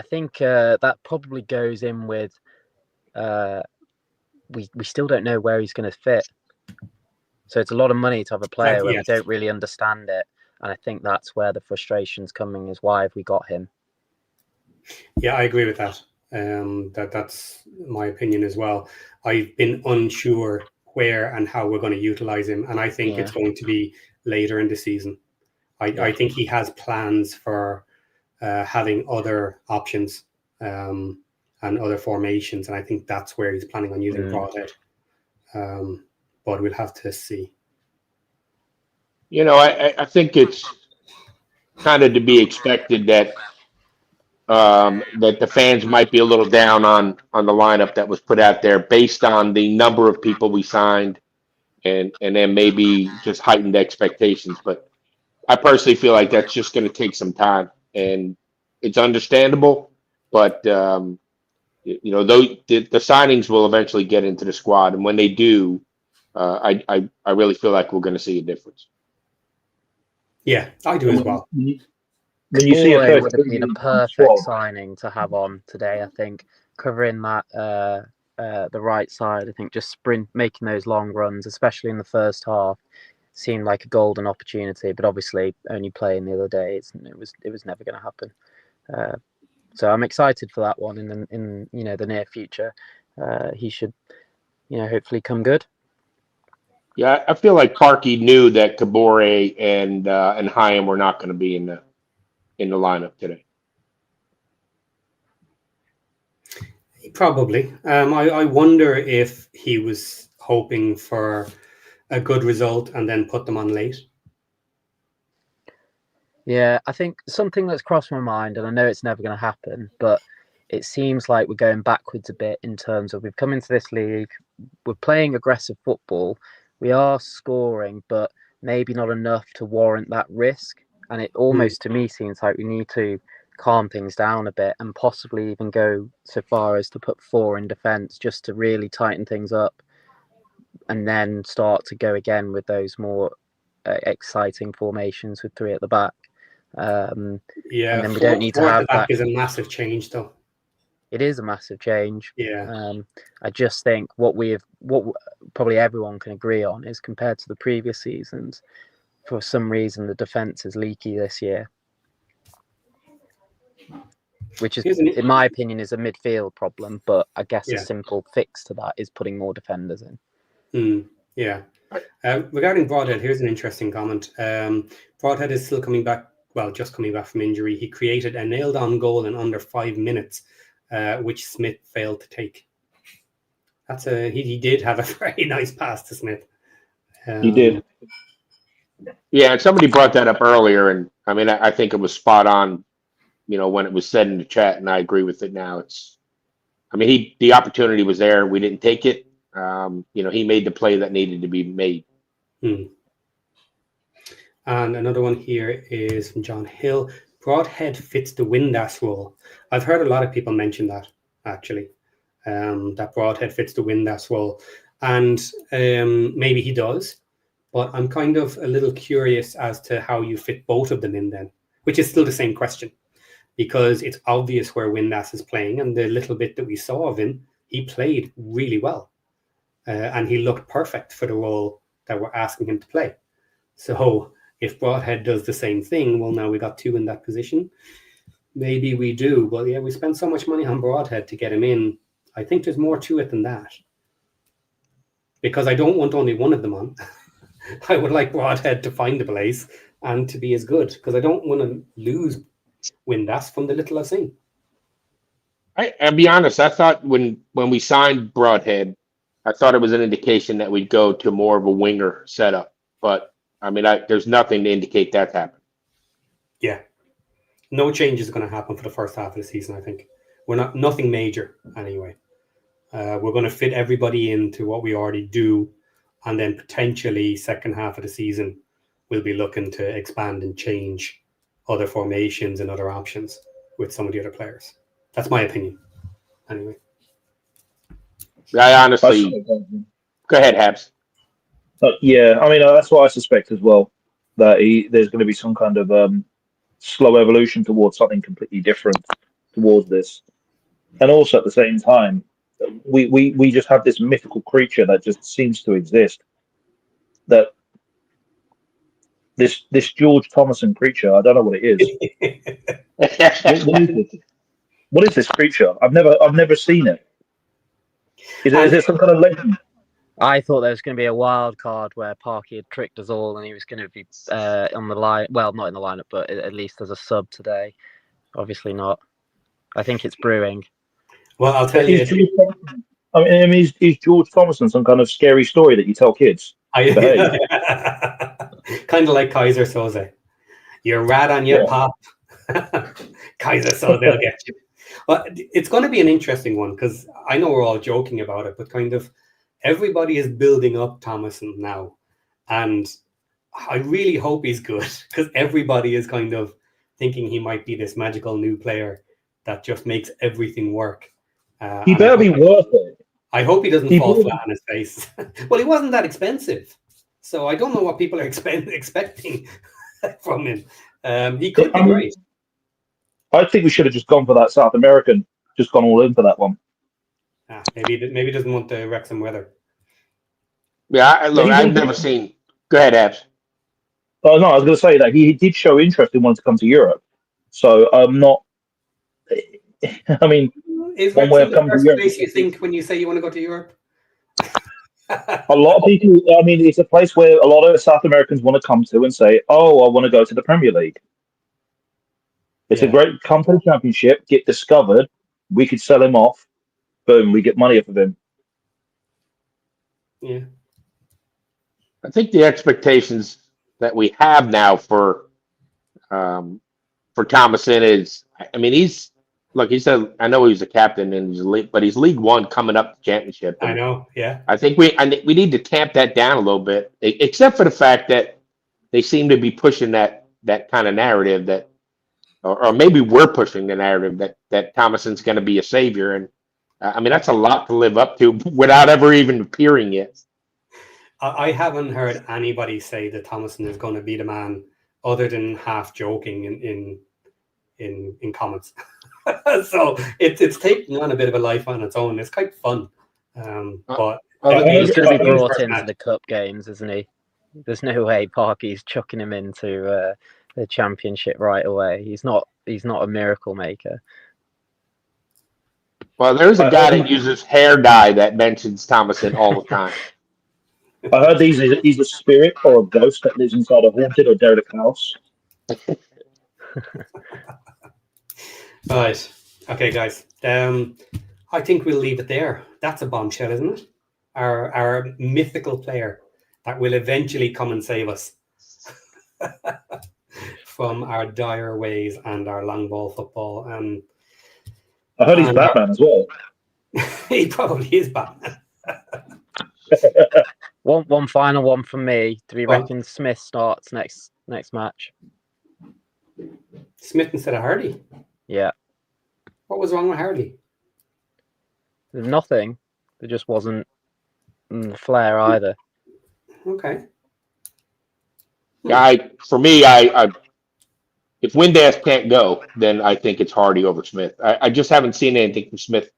that probably goes in with we still don't know where he's going to fit. So it's a lot of money to have a player where we don't really understand it, and I think that's where the frustration's coming. Is why have we got him? Yeah, I agree with that. That's my opinion as well. I've been unsure where and how we're going to utilize him, and I think it's going to be later in the season. I think he has plans for having other options and other formations, and I think that's where he's planning on using Broadhead. But we'll have to see. I think it's kind of to be expected that that the fans might be a little down on the lineup that was put out there based on the number of people we signed and then maybe just heightened expectations. But I personally feel like that's just going to take some time, and it's understandable. But the signings will eventually get into the squad, and when they do, I really feel like we're going to see a difference. Yeah, I do as well. When you see it, would have been a perfect signing to have on today. I think covering that the right side. I think just making those long runs, especially in the first half, seemed like a golden opportunity. But obviously, only playing the other day, it was never going to happen. So I'm excited for that one in the near future. He should hopefully come good. Yeah, I feel like Parky knew that Kabore and Hyam were not going to be in the lineup today. Probably. I wonder if he was hoping for a good result and then put them on late. Yeah, I think something that's crossed my mind, and I know it's never going to happen, but it seems like we're going backwards a bit in terms of we've come into this league, we're playing aggressive football, we are scoring, but maybe not enough to warrant that risk. And it almost to me seems like we need to calm things down a bit and possibly even go so far as to put 4 in defence just to really tighten things up and then start to go again with those more exciting formations with 3 at the back. And then we don't need to have that. Is a massive change, though. It is a massive change. Yeah. I just think what probably everyone can agree on is compared to the previous seasons, for some reason the defence is leaky this year. which is, Here's an- in my opinion, is a midfield problem. But I guess Yeah. a simple fix to that is putting more defenders in. Yeah. Regarding Broadhead, here's an interesting comment. Broadhead is still coming back. Well, just coming back from injury. He created a nailed-on goal in under 5 minutes, which Smith failed to take. He did have a very nice pass to Smith. He did. Yeah, and somebody brought that up earlier, and I mean, I think it was spot on. When it was said in the chat, and I agree with it now. The opportunity was there. We didn't take it. He made the play that needed to be made. And another one here is from John Hill. Broadhead fits the Windass role. I've heard a lot of people mention that, actually, that Broadhead fits the Windass role. And maybe he does, but I'm kind of a little curious as to how you fit both of them in then, which is still the same question, because it's obvious where Windass is playing, and the little bit that we saw of him, he played really well. And he looked perfect for the role that we're asking him to play. So if Broadhead does the same thing, well, now we got two in that position. Maybe we do. But yeah, we spent so much money on Broadhead to get him in. I think there's more to it than that. Because I don't want only one of them on. I would like Broadhead to find a place and to be as good. Because I don't want to lose Windass from the little I've seen. I'll be honest. I thought when we signed Broadhead, I thought it was an indication that we'd go to more of a winger setup. But there's nothing to indicate that's happened. Yeah. No change is going to happen for the first half of the season, I think. Nothing major, anyway. We're going to fit everybody into what we already do. And then potentially second half of the season, we'll be looking to expand and change other formations and other options with some of the other players. That's my opinion. Anyway. I honestly... Go ahead, Habs. Yeah, that's what I suspect as well, that there's going to be some kind of slow evolution towards something completely different towards this. And also at the same time, we just have this mythical creature that just seems to exist. That this George Thomason creature, I don't know what it is. What is this creature? I've never seen it. Is there some kind of legend? I thought there was going to be a wild card where Parky had tricked us all and he was going to be on the line. Well, not in the lineup, but at least as a sub today. Obviously not. I think it's brewing. Well, I'll tell you. Is George Thomason some kind of scary story that you tell kids? Kind of like Kaiser Soze. You're rat on your pop. Kaiser Soze will get you. Well, it's going to be an interesting one because I know we're all joking about it, but kind of everybody is building up Thomason now. And I really hope he's good because everybody is kind of thinking he might be this magical new player that just makes everything work. He better be worth it. I hope he doesn't fall flat on his face. Well, he wasn't that expensive. So I don't know what people are expecting from him. He could be great. I think we should have just gone for that South American, just gone all in for that one. Maybe he doesn't want the Wrexham weather. Yeah, I've never seen. Go ahead, Abs. Oh no, I was going to say that he did show interest in wanting to come to Europe. So I'm not. Is Wrexham the first place you think when you say you want to go to Europe? A lot of people. It's a place where a lot of South Americans want to come to and say, "Oh, I want to go to the Premier League." It's a great company championship. Get discovered. We could sell him off. Boom, we get money off of him. Yeah. I think the expectations that we have now for Thomason is, he's he said, I know he's a captain and he's League One coming up the championship. I know, yeah. I think we need to tamp that down a little bit, except for the fact that they seem to be pushing that kind of narrative that, or maybe we're pushing the narrative that Thomason's going to be a savior, and that's a lot to live up to without ever even appearing yet. I haven't heard anybody say that Thomason is going to be the man, other than half joking in comments. So it's taking on a bit of a life on its own. It's quite fun, but he's going to be brought into the cup games, isn't he? There's no way Parky's chucking him into the championship right away. He's not a miracle maker. Well, there's a I guy heard, that uses hair dye that mentions Thomason all the time. I heard he's a spirit or a ghost that lives inside a haunted or derelict house. Right. Okay, guys. I think we'll leave it there. That's a bombshell, isn't it? Our mythical player that will eventually come and save us from our dire ways and our long ball football. I heard he's And Batman as well. he probably is Batman. One final one from me. Do we Go on. reckon Smith starts next match? Smith instead of Hardy. Yeah. What was wrong with Hardy? There's nothing. There just wasn't the flair either. Okay. Yeah, for me, I if Windass can't go, then I think it's Hardy over Smith. I just haven't seen anything from Smith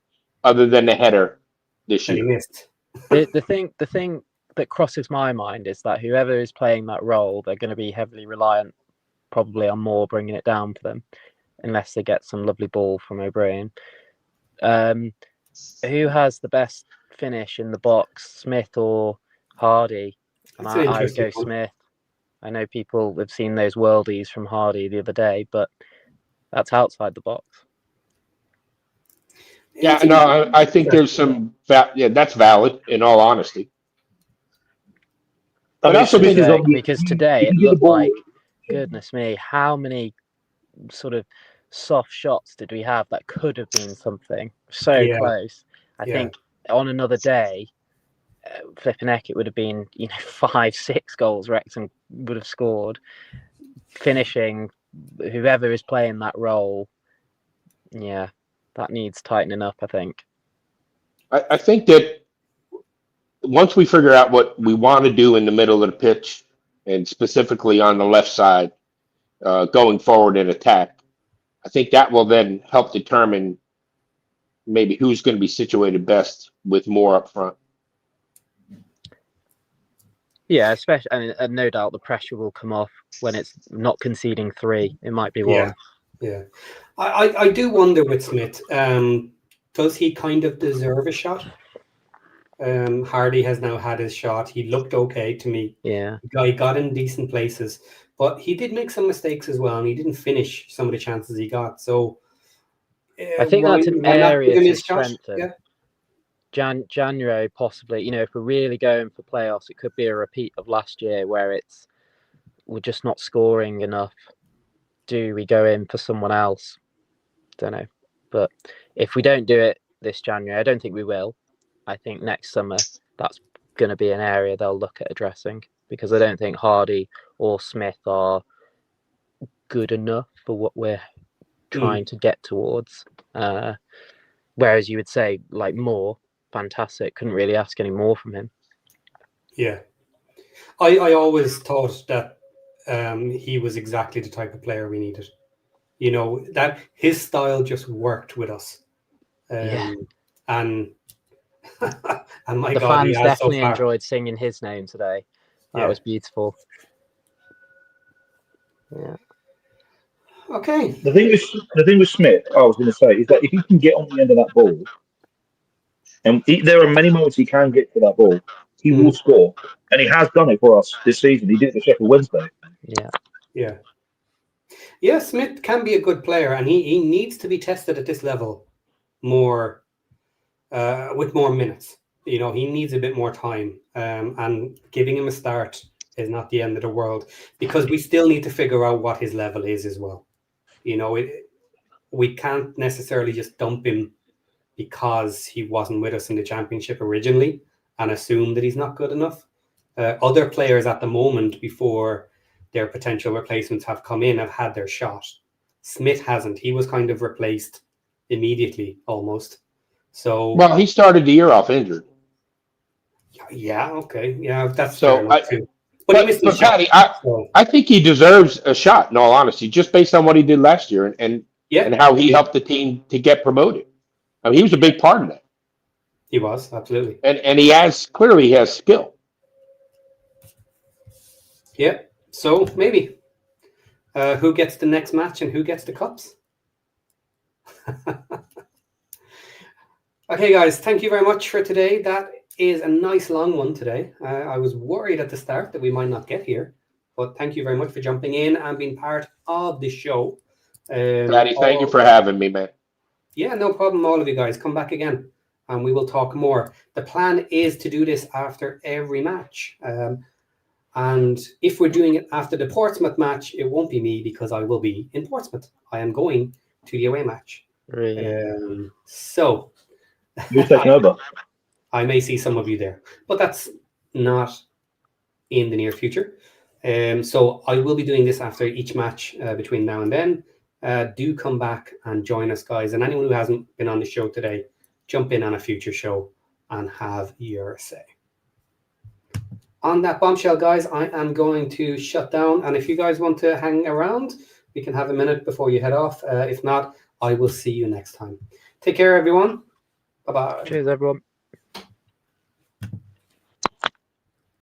other than the header this And he year. missed. The thing that crosses my mind is that whoever is playing that role, they're going to be heavily reliant probably on Moore bringing it down for them, unless they get some lovely ball from O'Brien. Who has the best finish in the box, Smith or Hardy? And That's an I would interesting go one. Smith. I know people have seen those worldies from Hardy the other day, but that's outside the box. Yeah, no, I think there's some. That's valid in all honesty. I But mean, also Smith is on the, Because today if it you get the looked ball, like, goodness me, how many sort of soft shots did we have that could have been something so Yeah. close? I Yeah. think on another day, flipping heck, it would have been 5-6 goals Wrexham would have scored. Finishing, whoever is playing that role, yeah, that needs tightening up, I think. I think that once we figure out what we want to do in the middle of the pitch, and specifically on the left side, going forward in attack, I think that will then help determine maybe who's going to be situated best with more up front. Yeah, especially, and no doubt the pressure will come off when it's not conceding 3. It might be 1. Yeah. I do wonder with Smith, does he kind of deserve a shot? Hardy has now had his shot. He looked okay to me. Yeah. The guy got in decent places, but he did make some mistakes as well, and he didn't finish some of the chances he got. So I think that's an why not give area him to his shot? strengthen. Yeah. January possibly, if we're really going for playoffs, it could be a repeat of last year where we're just not scoring enough. Do we go in for someone else? Don't know. But if we don't do it this January, I don't think we will. I think next summer that's going to be an area they'll look at addressing, because I don't think Hardy or Smith are good enough for what we're trying to get towards. Whereas you would say, like, Moore, fantastic, couldn't really ask any more from him. Yeah. I always thought that he was exactly the type of player we needed. That his style just worked with us. And and my The God, he fans has so definitely far. enjoyed singing his name today. That was beautiful. Yeah. Okay. the thing with Smith, I was going to say, is that if he can get on the end of that ball, and there are many moments he can get to that ball, he will score, and he has done it for us this season. He did it for Sheffield Wednesday. Yeah. Smith can be a good player, and he needs to be tested at this level more, with more minutes. He needs a bit more time, and giving him a start is not the end of the world, because we still need to figure out what his level is as well. We can't necessarily just dump him because he wasn't with us in the championship originally and assume that he's not good enough. Other players at the moment, before their potential replacements have come in, have had their shot. Smith hasn't. He was kind of replaced immediately, almost. So, Well, he started the year off injured. yeah, okay, yeah, that's So fair enough too. But he missed his shot. Patty, So, I think he deserves a shot, in all honesty, just based on what he did last year and how he helped the team to get promoted. I mean, he was a big part of that. he was, absolutely. And he clearly has skill. Yeah. So maybe who gets the next match and who gets the cups? Okay, guys, thank you very much for today. That is a nice long one today. I was worried at the start that we might not get here, but thank you very much for jumping in and being part of the show. Patty, thank you for having me, man. Yeah, no problem. All of you guys, come back again and we will talk more. The plan is to do this after every match. And if we're doing it after the Portsmouth match, it won't be me because I will be in Portsmouth. I am going to the away match. Really? So Who's taking over? I may see some of you there, but that's not in the near future. So I will be doing this after each match between now and then. Do come back and join us, guys. And anyone who hasn't been on the show today, jump in on a future show and have your say. On that bombshell, guys, I am going to shut down. And if you guys want to hang around, we can have a minute before you head off. If not, I will see you next time. Take care, everyone. Bye-bye. Cheers, everyone.